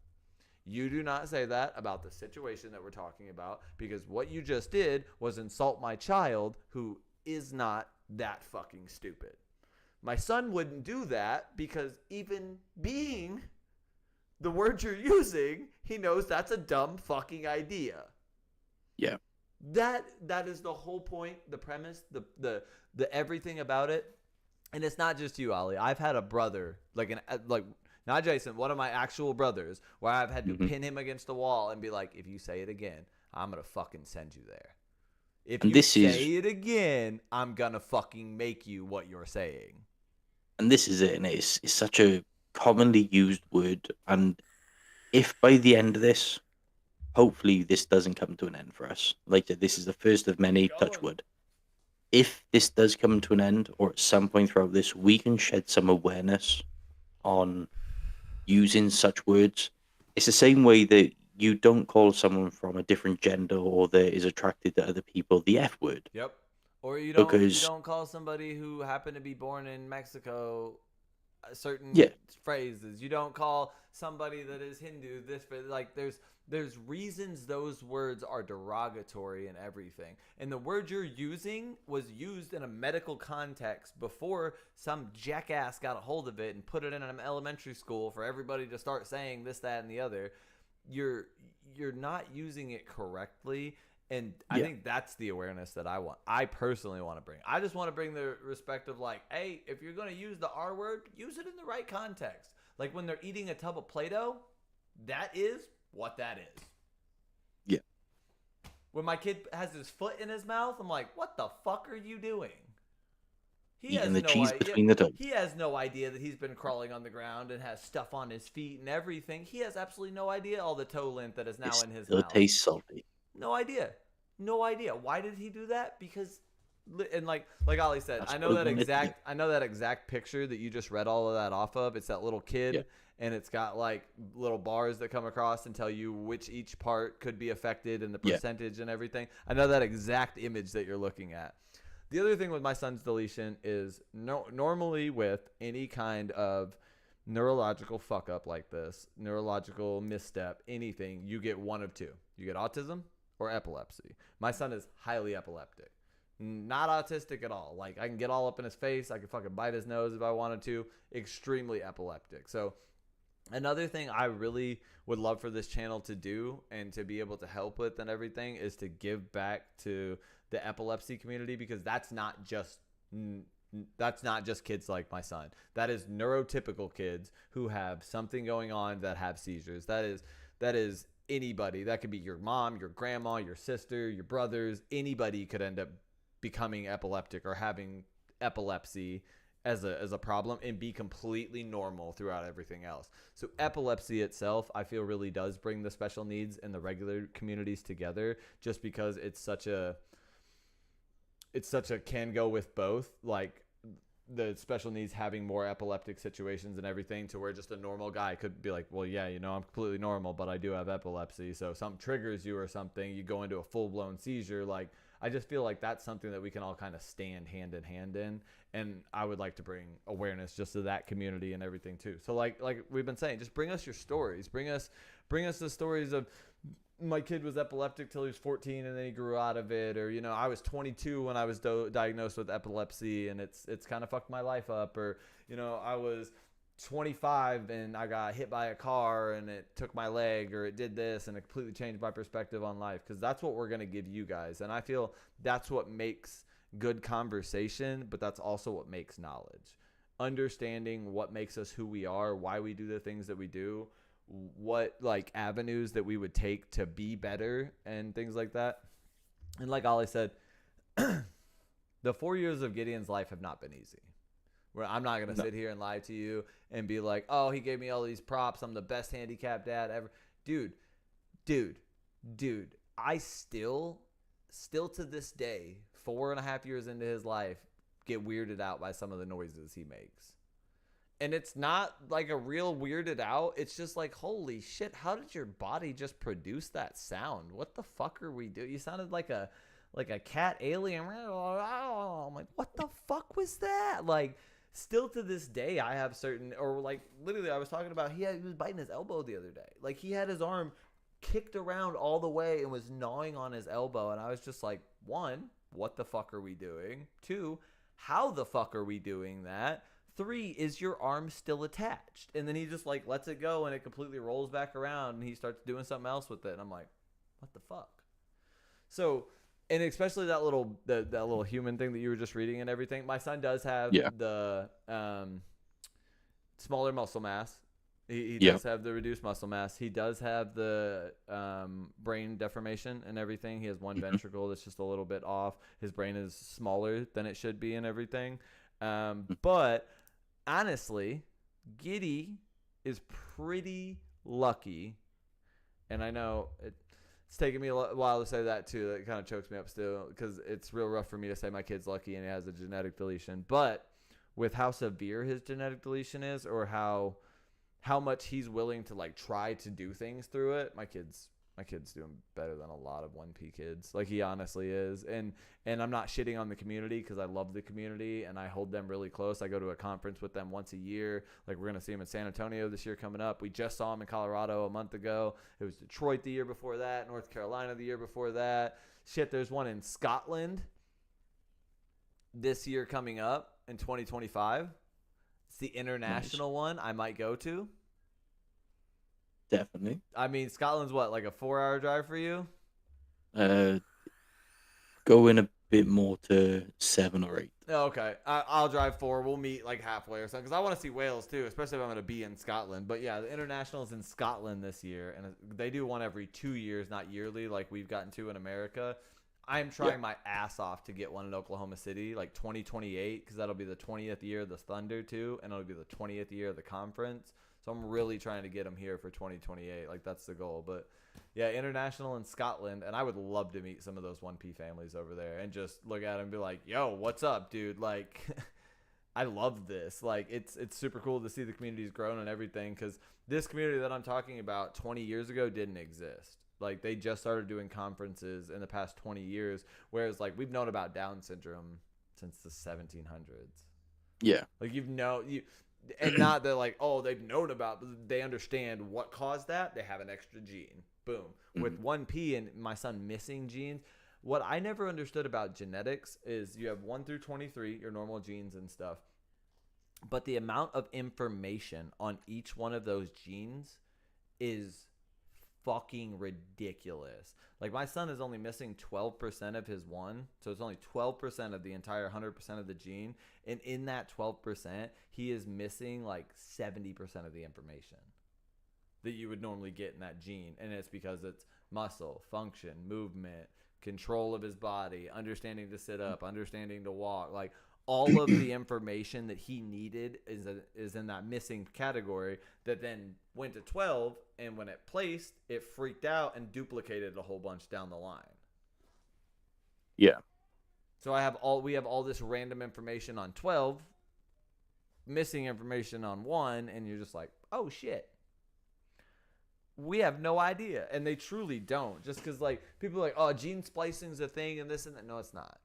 You do not say that about the situation that we're talking about, because what you just did was insult my child, who is not that fucking stupid. My son wouldn't do that because even being the word you're using, he knows that's a dumb fucking idea. Yeah. That is the whole point, the premise, the everything about it. And it's not just you, Ollie. I've had a brother, not Jason, one of my actual brothers, where I've had to pin him against the wall and be like, if you say it again, I'm going to fucking send you there. If And you this is say it again, I'm gonna fucking make you what you're saying. and this is it, and it's such a commonly used word. And if by the end of this, hopefully this doesn't come to an end for us. Like I said, this is the first of many, touch wood. If this does come to an end, or at some point throughout this, we can shed some awareness on using such words. It's the same way that you don't call someone from a different gender or that is attracted to other people the F word. Yep. Or you Because don't call somebody who happened to be born in Mexico certain yeah, phrases. You don't call somebody that is Hindu this. Like there's reasons those words are derogatory and everything. And the word you're using was used in a medical context before some jackass got a hold of it and put it in an elementary school for everybody to start saying this, that, and the other. You're not using it correctly. And I think that's the awareness that I personally want to bring. I just want to bring the respect of like, hey, if you're going to use the R word, use it in the right context. Like when they're eating a tub of Play-Doh, that is what that is. yeah. When my kid has his foot in his mouth, I'm like, what the fuck are you doing? He Eating has the no cheese idea. between the toes. He has no idea that he's been crawling on the ground and has stuff on his feet and everything. He has absolutely no idea all the toe lint that is now in his Still mouth. tastes salty. No idea. No idea. Why did he do that? Because, and like Ollie said, That's I know that exact picture that you just read all of that off of. It's that little kid, Yeah. and it's got like little bars that come across and tell you which each part could be affected and the percentage and everything. I know that exact image that you're looking at. The other thing with my son's deletion is normally with any kind of neurological fuck up like this, neurological misstep, anything, you get one of two. You get autism or epilepsy. My son is highly epileptic. Not autistic at all. Like, I can get all up in his face. I can fucking bite his nose if I wanted to. Extremely epileptic. So, another thing I really would love for this channel to do and to be able to help with and everything is to give back to the epilepsy community, because that's not just kids like my son. That is neurotypical kids who have something going on that have seizures. That is anybody. That could be your mom, your grandma, your sister, your brothers. Anybody could end up becoming epileptic or having epilepsy as a problem and be completely normal throughout everything else. So epilepsy itself, I feel, really does bring the special needs and the regular communities together, just because it's such a can go with both. Like, the special needs having more epileptic situations and everything, to where just a normal guy could be like, well, yeah, I'm completely normal, but I do have epilepsy. So something triggers you or something, you go into a full-blown seizure. Like, I just feel like that's something that we can all kind of stand hand in hand in. And I would like to bring awareness just to that community and everything too. So like we've been saying, just bring us your stories. Bring us the stories of, my kid was epileptic till he was 14 and then he grew out of it. Or, I was 22 when I was diagnosed with epilepsy and it's kind of fucked my life up. Or, I was 25 and I got hit by a car and it took my leg, or it did this and it completely changed my perspective on life. Because that's what we're going to give you guys. And I feel that's what makes good conversation, but that's also what makes knowledge. Understanding what makes us who we are, why we do the things that we do, what like avenues that we would take to be better and things like that. And like Ollie said, the 4 years of Gideon's life have not been easy. Where I'm not going to sit here and lie to you and be like, oh, he gave me all these props, I'm the best handicapped dad ever. Dude, I still to this day, 4.5 years into his life, get weirded out by some of the noises he makes. And it's not like a real weirded out. It's just like, holy shit, how did your body just produce that sound? What the fuck are we doing? You sounded like a cat alien. I'm like, what the fuck was that? Like, still to this day, I have certain, or like literally I was talking about, he was biting his elbow the other day. Like, he had his arm kicked around all the way and was gnawing on his elbow. And I was just like, one, what the fuck are we doing? Two, how the fuck are we doing that? 3, is your arm still attached? And then he just like lets it go and it completely rolls back around and he starts doing something else with it. And I'm like, what the fuck? So, and especially that little human thing that you were just reading and everything. My son does have the smaller muscle mass. He Yeah. does have the reduced muscle mass. He does have the brain deformation and everything. He has one Hmm. ventricle that's just a little bit off. His brain is smaller than it should be and everything. But honestly, Giddy is pretty lucky. And I know it's taken me a while to say that too. That kind of chokes me up still because it's real rough for me to say my kid's lucky and he has a genetic deletion. But with how severe his genetic deletion is, or how much he's willing to like try to do things through it, my kid's doing better than a lot of 1P kids. Like he honestly is. And I'm not shitting on the community because I love the community and I hold them really close. I go to a conference with them once a year. Like we're going to see them in San Antonio this year coming up. We just saw them in Colorado a month ago. It was Detroit the year before that, North Carolina the year before that. Shit, there's one in Scotland this year coming up in 2025. It's the international one I might go to. Definitely. I mean, Scotland's what, like a 4-hour drive for you? Go in a bit more to 7 or 8. Oh, okay. I'll drive 4. We'll meet like halfway or something because I want to see Wales too, especially if I'm going to be in Scotland. But yeah, the international's in Scotland this year, and they do one every 2 years, not yearly, like we've gotten to in America. I'm trying my ass off to get one in Oklahoma City, like 2028, because that'll be the 20th year of the Thunder too, and it'll be the 20th year of the conference. So I'm really trying to get them here for 2028. Like that's the goal. But yeah, international in Scotland, and I would love to meet some of those 1P families over there and just look at them and be like, "Yo, what's up, dude?" Like, I love this. Like, it's super cool to see the community's grown and everything because this community that I'm talking about 20 years ago didn't exist. Like, they just started doing conferences in the past 20 years, whereas like we've known about Down syndrome since the 1700s. Yeah. Like and not that like, oh, they've known about, but they understand what caused that. They have an extra gene. Boom. Mm-hmm. With 1P and my son missing genes, what I never understood about genetics is you have 1 through 23, your normal genes and stuff. But the amount of information on each one of those genes is fucking ridiculous. Like my son is only missing 12% of his one, so it's only 12% of the entire 100% of the gene, and in that 12%, he is missing like 70% of the information that you would normally get in that gene, and it's because it's muscle, function, movement, control of his body, understanding to sit up, understanding to walk, like all of the information that he needed is in that missing category that then went to 12, and when it placed, it freaked out and duplicated a whole bunch down the line. Yeah. So we have all this random information on 12, missing information on 1, and you're just like, "Oh shit." We have no idea, and they truly don't. Just because like people are like, "Oh, gene splicing is a thing," and this and that. No, it's not.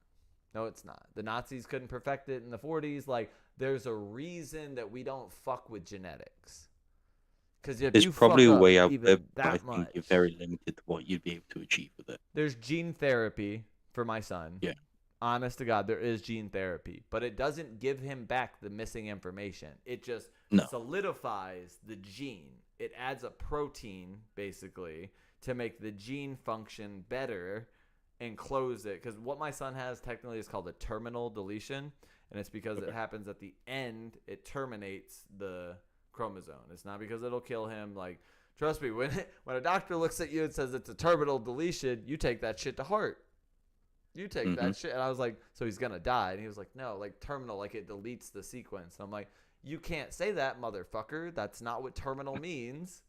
No, it's not. The Nazis couldn't perfect it in the 40s. Like, there's a reason that we don't fuck with genetics. Because if There's you probably fuck a up way out even there, but I that think much, you're very limited to what you'd be able to achieve with it. there's gene therapy for my son. Yeah. Honest to God, there is gene therapy, but it doesn't give him back the missing information. It just solidifies the gene. It adds a protein, basically, to make the gene function better and close it. Because what my son has technically is called a terminal deletion, and it's because it happens at the end. It terminates the chromosome. It's not because it'll kill him. Like, trust me, when a doctor looks at you and says it's a terminal deletion, you take that shit to heart. You take that shit. And I was like, so he's going to die. And he was like, no, like terminal, like it deletes the sequence. And I'm like, you can't say that, motherfucker. That's not what terminal means.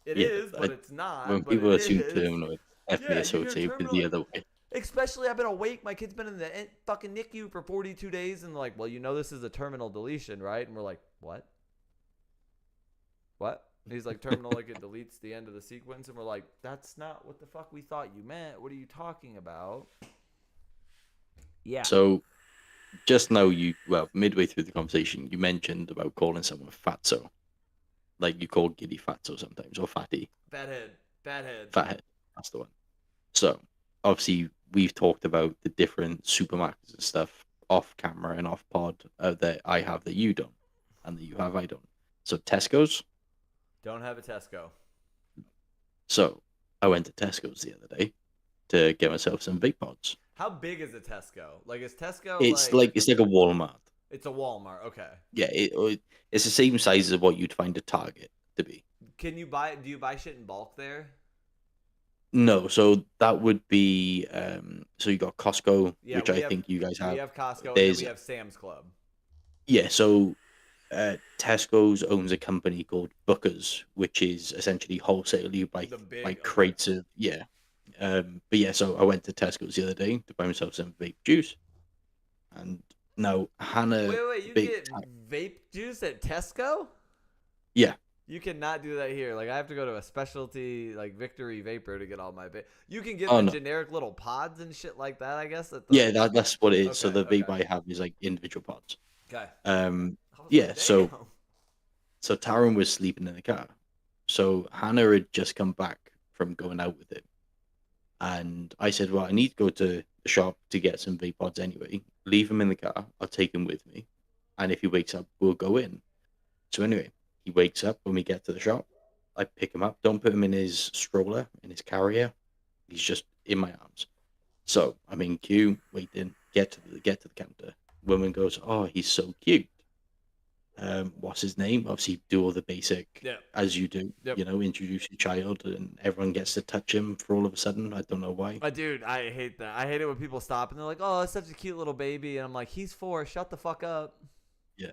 It is, but it's not. When people assume terminal, it's definitely associated with the other way. Especially, I've been awake. My kid's been in the fucking NICU for 42 days. And they're like, well, you know this is a terminal deletion, right? And we're like, what? What? And he's like, terminal, like it deletes the end of the sequence. And we're like, that's not what the fuck we thought you meant. What are you talking about? Yeah. So, just now, midway through the conversation, you mentioned about calling someone fatso. Like you call Giddy fatso sometimes, or fatty. Fathead. Fathead. That's the one. So, obviously, we've talked about the different supermarkets and stuff off camera and off pod that I have that you don't, and that you have I don't. So, Tesco's? Don't have a Tesco. So, I went to Tesco's the other day to get myself some vape pods. How big is a Tesco? Like, is Tesco it's like a Walmart. It's a Walmart, okay. Yeah, it's the same size as what you'd find at Target. to be. Do you buy shit in bulk there? No, so that would be so you got Costco, Yeah, which I think you guys we have. have Costco, and then we There's have Sam's Club. yeah, so Tesco's owns a company called Booker's, which is essentially wholesale. You buy The big like okay. crates of yeah. But yeah, so I went to Tesco's the other day to buy myself some vape juice, and now Hannah, Wait, you big get vape juice at Tesco? yeah, You cannot do that here. Like I have to go to a specialty like Victory Vapor to get all my vape. You can get oh the no, generic little pods and shit like that, I guess. At the yeah, that's what it is. So okay, the vape okay, I have is like individual pods. okay. Um, I was yeah, like, so damn. so Taryn was sleeping in the car. So Hannah had just come back from going out with him. And I said, well, I need to go to the shop to get some vape pods anyway. Leave him in the car. I'll take him with me. And if he wakes up, we'll go in. So anyway, he wakes up when we get to the shop. I pick him up. Don't put him in his stroller, in his carrier. He's just in my arms. So I'm in queue, waiting, get to the counter. Woman goes, oh, he's so cute. What's his name? Obviously, do all the basic Yep. as you do. Yep. You know, introduce your child, and everyone gets to touch him for all of a sudden. I don't know why. Dude, I hate that. I hate it when people stop and they're like, "Oh, it's such a cute little baby," and I'm like, "He's 4. Shut the fuck up." Yeah.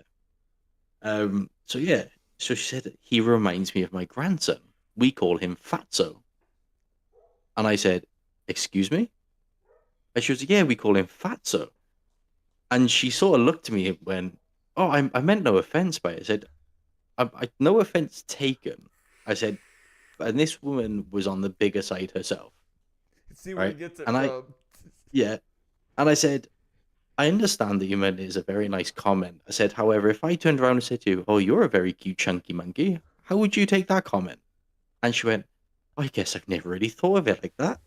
So yeah. So she said he reminds me of my grandson. We call him Fatso. And I said, "Excuse me?" And she was, "Yeah, we call him Fatso." And she sort of looked at me and went, "Oh, I meant no offense by it." I said, no offense taken." I said, and this woman was on the bigger side herself, See where he right? gets it And from. yeah, and I said, I understand that you meant it as a very nice comment. I said, however, if I turned around and said to you, oh, you're a very cute chunky monkey, how would you take that comment? And she went, I guess I've never really thought of it like that.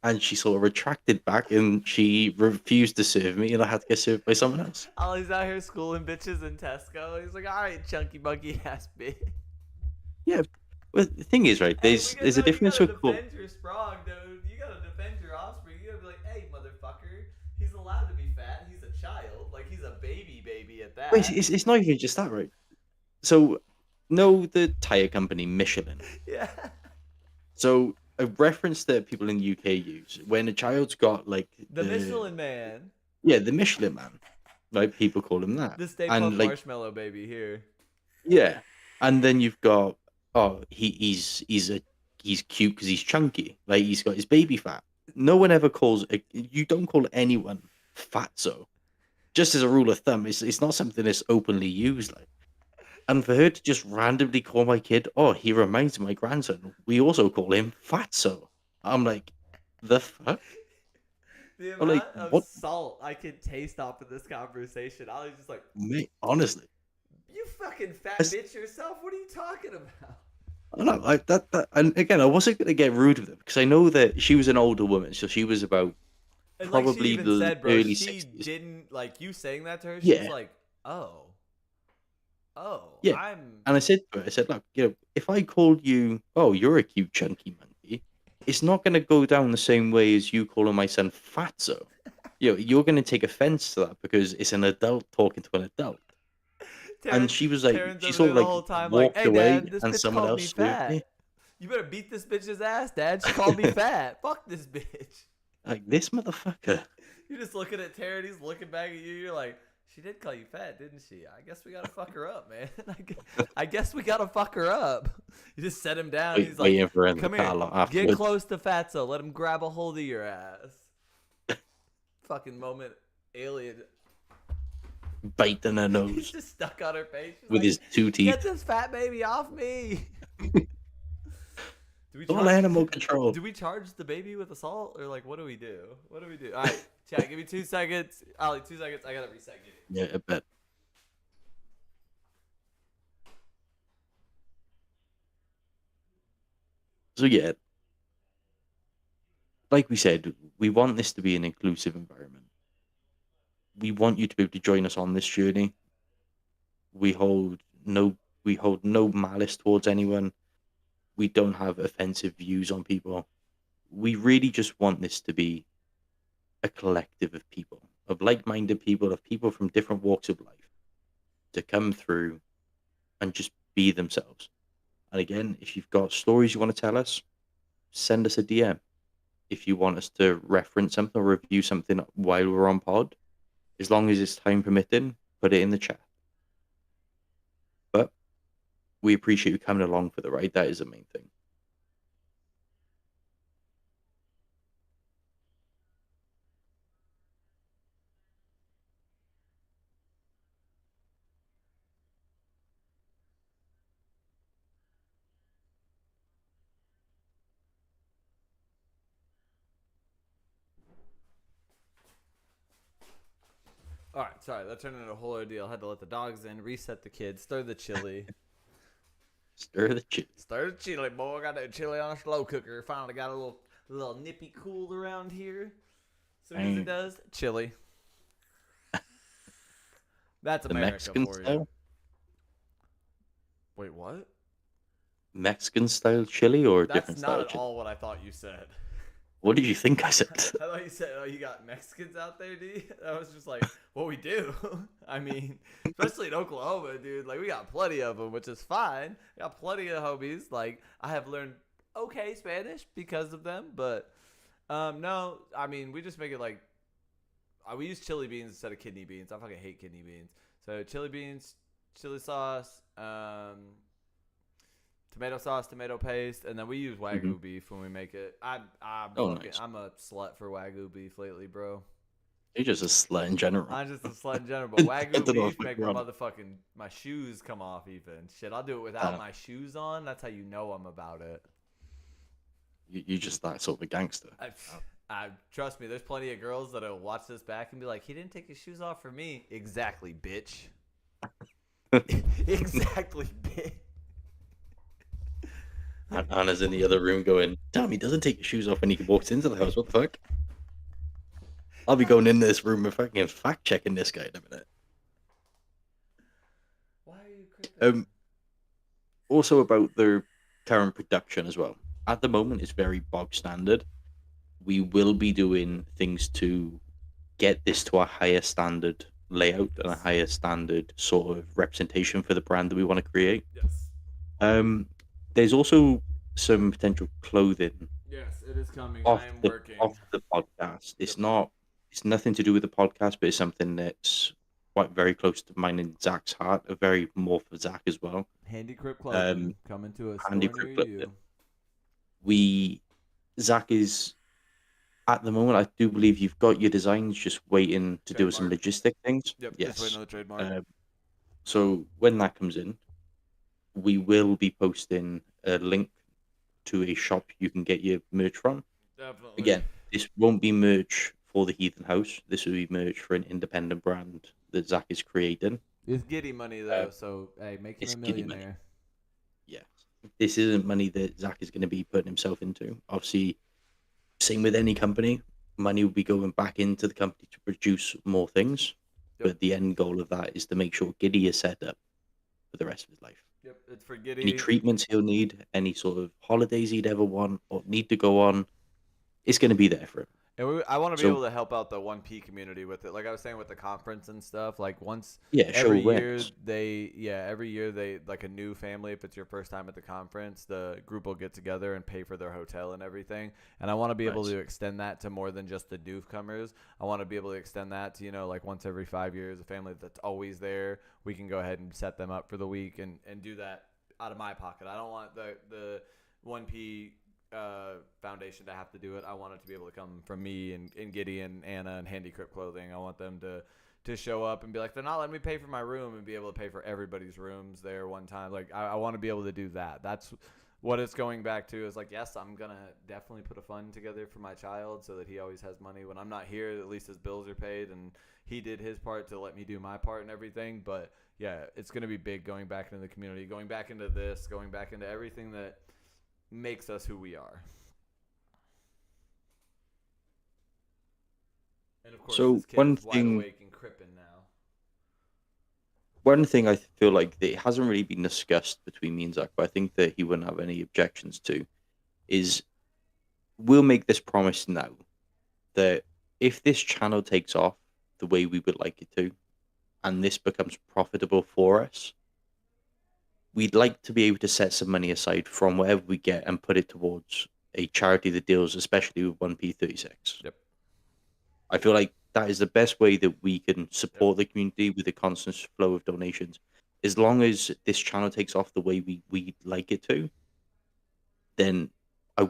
And she sort of retracted back and she refused to serve me, and I had to get served by someone else. Ollie's out here schooling bitches in Tesco. He's like, "All right, chunky monkey ass bitch." Yeah, but the thing is, right, Hey, there's a you difference gotta with cool. defend your sprog, dude. You gotta defend your offspring. You gotta be like, "Hey, motherfucker, he's allowed to be fat. He's a child. Like he's a baby at Wait, that." it's not even just that, right? So, know the tire company Michelin. Yeah. So a reference that people in the UK use when a child's got like The Michelin Man. the Michelin Man, right? People call him that, The Stay Puft and like Marshmallow Baby here. yeah, and then you've got oh he's cute because he's chunky, like he's got his baby fat. No one ever you don't call anyone fatso. Just as a rule of thumb, it's not something that's openly used like. And for her to just randomly call my kid, oh, he reminds me of my grandson. We also call him Fatso. I'm like, the fuck? The I'm like, amount of what? salt I could taste off of this conversation, I was just like, Mate, honestly, "You fucking fat That's- bitch yourself. What are you talking about?" I don't know, like that. And again, I wasn't gonna get rude with her because I know that she was an older woman, so she was about And like she probably even the said, bro, early she 60s. didn't like you saying that to her. She was Yeah, like, "Oh, yeah. I'm." And I said to her, I said, look, if I called you, oh, you're a cute chunky monkey, it's not gonna go down the same way as you calling my son Fatso. You're gonna take offense to that because it's an adult talking to an adult. And she was like, Taryn's she over sort there of the like whole time, like, walked "Hey, away, Dad, this and bitch someone called me else served me. fat. You better beat this bitch's ass, Dad. She called me fat. Fuck this bitch." Like this motherfucker. You're just looking at Taryn. He's looking back at you. You're like, "She did call you fat, didn't she? I guess we gotta fuck her up, man. I guess we gotta fuck her up." You just set him down. He's like, Waiting for her in the "Come car here, lot get afterwards, close to Fatso. Let him grab a hold of your ass." Fucking moment, alien. biting her He's nose just stuck on her face. She's with like, his 2 "Get teeth. this fat baby off me." Do we All charge? animal control. Do we charge the baby with assault or like what do we do? What do we do? All right, chat. Give me 2 seconds. Ollie, 2 seconds. I gotta reset you. Yeah, I bet. So yeah, like we said, we want this to be an inclusive environment. We want you to be able to join us on this journey. We hold no we hold no malice towards anyone. We don't have offensive views on people. We really just want this to be a collective of people, of like-minded people, of people from different walks of life to come through and just be themselves. And again, if you've got stories you want to tell us, send us a DM. If you want us to reference something or review something while we're on pod, as long as it's time permitting, put it in the chat. But we appreciate you coming along for the ride. That is the main thing. All right, sorry, that turned into a whole ordeal. I had to let the dogs in, reset the kids, stir the chili. Stir the chili. Stir the chili, boy. Got that chili on a slow cooker. Finally got a little nippy cool around here. As soon as it does, chili. That's The America Mexican for you. style? Wait, what? Mexican style chili or a That's different not style at chili? all what I thought you said. What did you think I said? I thought you said, "Oh, you got Mexicans out there, dude." I was just like, "What we do?" I mean, especially in Oklahoma, dude. Like, we got plenty of them, which is fine. We got plenty of homies. Like, I have learned okay Spanish because of them, but no, I mean, we just make it like we use chili beans instead of kidney beans. I fucking hate kidney beans. So chili beans, chili sauce, tomato sauce, tomato paste, and then we use Wagyu beef when we make it. Nice. I'm a slut for Wagyu beef lately, bro. You're just a slut in general. I'm just a slut in general, but I Wagyu don't know beef if make we're my on it. my shoes come off even. Shit, I'll do it without Uh, my shoes on. That's how you know I'm about it. you're just that sort of a gangster. I trust me. There's plenty of girls that'll watch this back and be like, "He didn't take his shoes off for me." Exactly, bitch. Exactly, bitch. And Anna's in the other room going, "Damn, he doesn't take his shoes off when he walks into the house. What the fuck?" I'll be going in this room and fucking fact checking this guy in a minute. Why are you creeping? Also about the current production as well. At the moment, it's very bog standard. We will be doing things to get this to a higher standard layout and a higher standard sort of representation for the brand that we want to create. Yes. There's also some potential clothing Yes, it is coming. off I am the working. off the podcast. It's Yep. not. It's nothing to do with the podcast, but it's something that's quite very close to mine and Zach's heart. A very more for Zach as well. Handy Crip Clothing coming to a store near you. Zach is at the moment. I do believe you've got your designs, just waiting to do some Trademark. logistic things. Yep, Yes. just waiting on the trademark. So when that comes in, we will be posting a link to a shop you can get your merch from. Definitely. Again, this won't be merch for the Heathen House. This will be merch for an independent brand that Zach is creating. It's giddy money though, so hey, make him it's a giddy money. millionaire. Yeah. This isn't money that Zach is going to be putting himself into. Obviously, same with any company. Money will be going back into the company to produce more things. Yep. But the end goal of that is to make sure Giddy is set up for the rest of his life. Yep, it's for giddy. Any treatments he'll need, any sort of holidays he'd ever want or need to go on, it's going to be there for him. And I want to be able to help out the 1P community with it. Like I was saying with the conference and stuff. Like every year they like a new family. If it's your first time at the conference, the group will get together and pay for their hotel and everything. And I want to be able to extend that to more than just the newcomers. I want to be able to extend that to like once every 5 years, a family that's always there. We can go ahead and set them up for the week and do that out of my pocket. I don't want the 1P foundation to have to do it. I want it to be able to come from me and Gideon, Anna, and Handy Crip Clothing. I want them to show up and be like, they're not letting me pay for my room, and be able to pay for everybody's rooms there one time. Like I want to be able to do that. That's what it's going back to. Is like, yes, I'm gonna definitely put a fund together for my child so that he always has money when I'm not here. At least his bills are paid, and he did his part to let me do my part and everything. But yeah, it's gonna be big going back into the community, going back into this, going back into everything that makes us who we are. And of course, this kid is wide awake and crippin' now. One thing I feel like that hasn't really been discussed between me and Zach, but I think that he wouldn't have any objections to, is we'll make this promise now that if this channel takes off the way we would like it to, and this becomes profitable for us, we'd like to be able to set some money aside from whatever we get and put it towards a charity that deals especially with 1P36. Yep. I feel like that is the best way that we can Yep. support the community with a constant flow of donations. As long as this channel takes off the way we like it to, then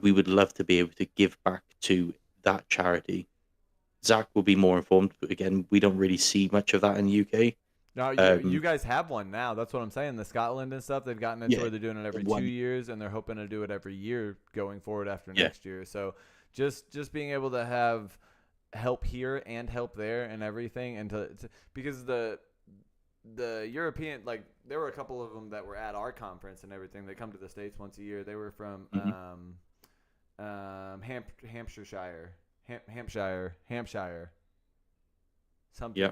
we would love to be able to give back to that charity. Zach will be more informed, but again, we don't really see much of that in the UK. No, you guys have one now. That's what I'm saying. The Scotland and stuff, they've gotten it to Yeah, where they're doing it every 2 years, and they're hoping to do it every year going forward after next year. So just being able to have help here and help there and everything, and to because the European, like, there were a couple of them that were at our conference and everything. They come to the States once a year. They were from Hampshire,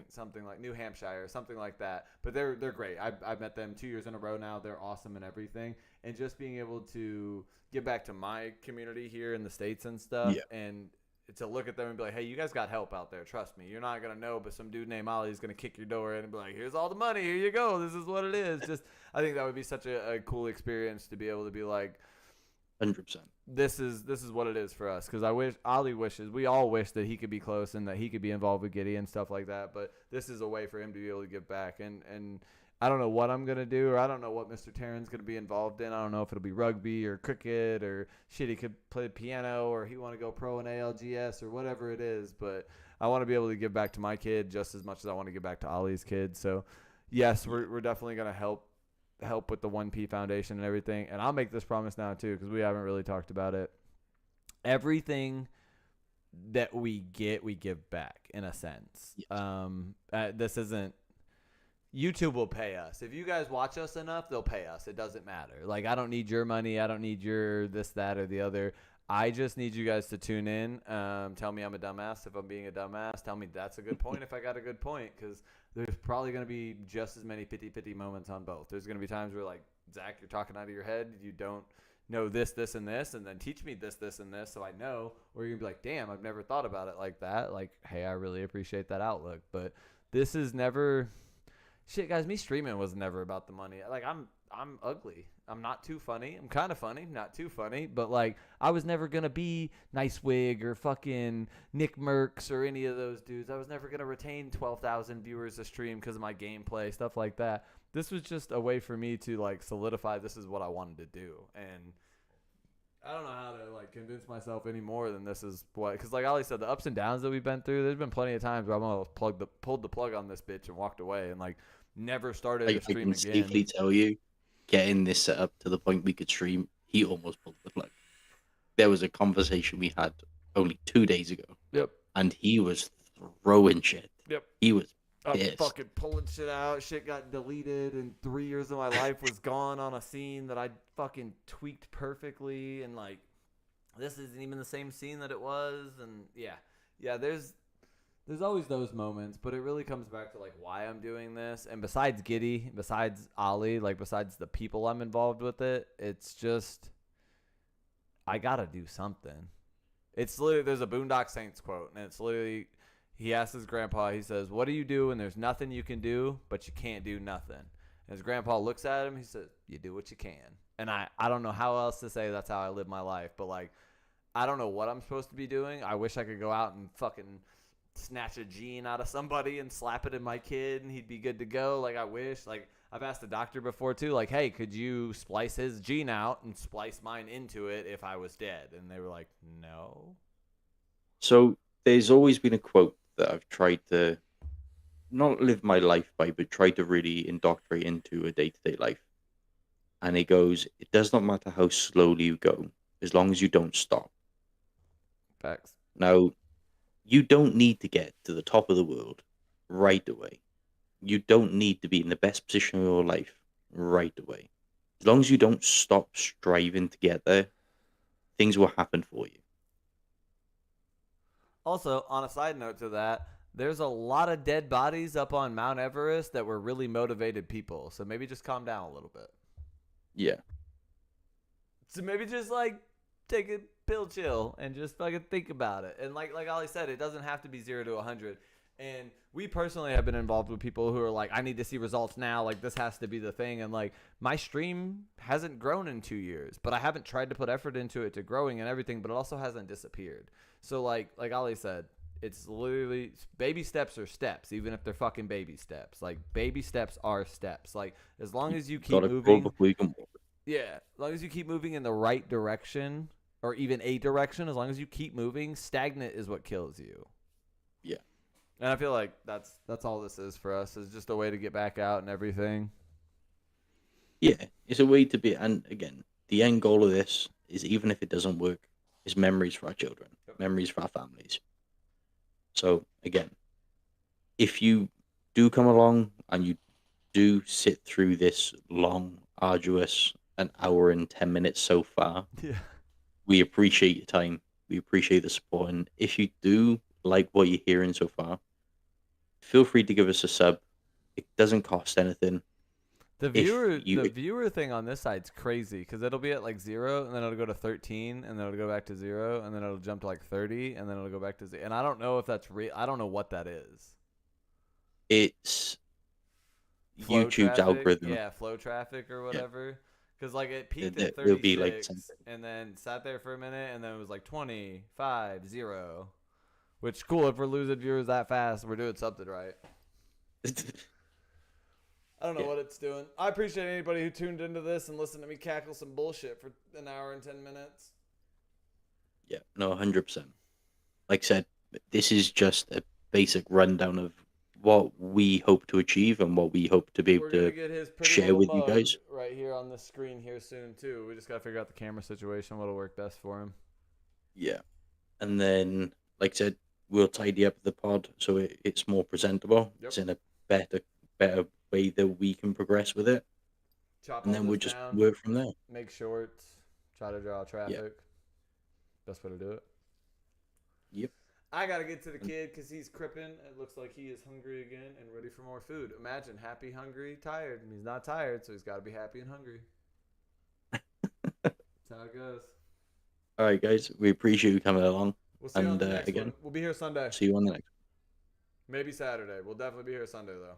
something like New Hampshire, something like that. But they're great. I've met them 2 years in a row now. They're awesome and everything. And just being able to get back to my community here in the States and stuff, and to look at them and be like, hey, you guys got help out there. Trust me. You're not going to know, but some dude named Ollie is going to kick your door in and be like, here's all the money. Here you go. This is what it is. Just, I think that would be such a cool experience to be able to be like, 100%. This is what it is for us. Because I wish, Ollie wishes, we all wish that he could be close and that he could be involved with Giddy and stuff like that. But this is a way for him to be able to give back. And I don't know what I'm going to do, or I don't know what Mr. Taryn's going to be involved in. I don't know if it'll be rugby or cricket or shit, he could play piano, or he want to go pro in ALGS or whatever it is. But I want to be able to give back to my kid just as much as I want to give back to Ollie's kid. So, yes, we're definitely going to help with the 1P Foundation and everything. And I'll make this promise now, too, because we haven't really talked about it. Everything that we get, we give back in a sense. Yes. This isn't... YouTube will pay us. If you guys watch us enough, they'll pay us. It doesn't matter. Like, I don't need your money. I don't need your this, that, or the other. I just need you guys to tune in. Tell me I'm a dumbass if I'm being a dumbass. Tell me that's a good point if I got a good point, because there's probably going to be just as many 50-50 moments on both. There's going to be times where, like, Zach, you're talking out of your head. You don't know this, and this, and then teach me this, and this so I know. Or you're going to be like, damn, I've never thought about it like that. Like, hey, I really appreciate that outlook. But this is never... Shit, guys, me streaming was never about the money. Like, I'm ugly. I'm not too funny. I'm kind of funny, not too funny. But, like, I was never going to be Nice Wig or fucking Nick Merckx or any of those dudes. I was never going to retain 12,000 viewers a stream because of my gameplay, stuff like that. This was just a way for me to, like, solidify this is what I wanted to do. And I don't know how to, like, convince myself any more than this is what... Because, like Ollie said, the ups and downs that we've been through, there's been plenty of times where I've almost pulled the plug on this bitch and walked away and, like, never started a stream again. I can safely tell you, getting this set up to the point we could stream, he almost pulled the plug. There was a conversation we had only 2 days ago. Yep. And he was throwing shit. Yep. He was I'm pissed. fucking pulling shit out. Shit got deleted, and 3 years of my life was gone on a scene that I fucking tweaked perfectly, and, like, this isn't even the same scene that it was, and yeah, there's always those moments, but it really comes back to, like, why I'm doing this. And besides Giddy, besides Ollie, like, besides the people I'm involved with it, it's just, I gotta do something. It's literally, there's a Boondock Saints quote, and it's literally, he asks his grandpa, he says, what do you do when there's nothing you can do, but you can't do nothing? And his grandpa looks at him, he says, you do what you can. And I don't know how else to say that's how I live my life, but, like, I don't know what I'm supposed to be doing. I wish I could go out and fucking snatch a gene out of somebody and slap it in my kid and he'd be good to go. Like, I wish. Like, I've asked the doctor before too, like, hey, could you splice his gene out and splice mine into it if I was dead? And they were like, no. So there's always been a quote that I've tried to not live my life by, but try to really indoctrinate into a day-to-day life. And it goes, it does not matter how slowly you go, as long as you don't stop. Facts. Now, you don't need to get to the top of the world right away. You don't need to be in the best position of your life right away. As long as you don't stop striving to get there, things will happen for you. Also, on a side note to that, there's a lot of dead bodies up on Mount Everest that were really motivated people. So maybe just calm down a little bit. Yeah. So maybe just, like, take a pill chill and just fucking think about it. And like Ollie said, it doesn't have to be 0 to 100. And we personally have been involved with people who are like, I need to see results now. Like, this has to be the thing. And like, my stream hasn't grown in 2 years, but I haven't tried to put effort into it to growing and everything, but it also hasn't disappeared. So like Ali said, it's literally baby steps are steps, even if they're fucking baby steps. Like, baby steps are steps. Like, as long as you keep Gotta crawl moving, before you can walk. yeah, as long as you keep moving in the right direction or even a direction, as long as you keep moving, stagnant is what kills you. Yeah. And I feel like that's all this is for us, is just a way to get back out and everything. Yeah, it's a way to be, and again, the end goal of this is, even if it doesn't work, is memories for our children, memories for our families. So again, if you do come along and you do sit through this long, arduous, an hour and 10 minutes so far, Yeah. we appreciate your time. We appreciate the support, and if you do like what you're hearing so far, feel free to give us a sub. It doesn't cost anything. The If viewer you, the viewer thing on this side's crazy because it'll be at like 0 and then it'll go to 13 and then it'll go back to 0 and then it'll jump to like 30 and then it'll go back to 0. And I don't know if that's real. I don't know what that is. it's Flow YouTube's traffic? algorithm. Yeah, flow traffic or whatever. Because like it peaked It, at it'll be 36 like and then sat there for a minute and then it was like 25, 0. Which, cool, if we're losing viewers that fast, we're doing something right. I don't know what it's doing. I appreciate anybody who tuned into this and listened to me cackle some bullshit for an hour and 10 minutes. Yeah, no, 100%. Like I said, this is just a basic rundown of what we hope to achieve and what we hope to be able We're gonna to get his pretty share little with you mug guys. right here on the screen here soon too. We just gotta figure out the camera situation, what'll work best for him. Yeah. And then, like I said, we'll tidy up the pod so it's more presentable. Yep. It's in a better way that we can progress with it. Chop And all then we'll this just down, work from there. make shorts, try to draw traffic. Best way to do it. Yep. I gotta get to the kid because he's crippin'. It looks like he is hungry again and ready for more food. Imagine happy, hungry, tired. And he's not tired, so he's gotta be happy and hungry. That's how it goes. All right, guys. We appreciate you coming along. We'll see you on And the next again, one. We'll be here Sunday. see you on the next. Maybe Saturday. We'll definitely be here Sunday though.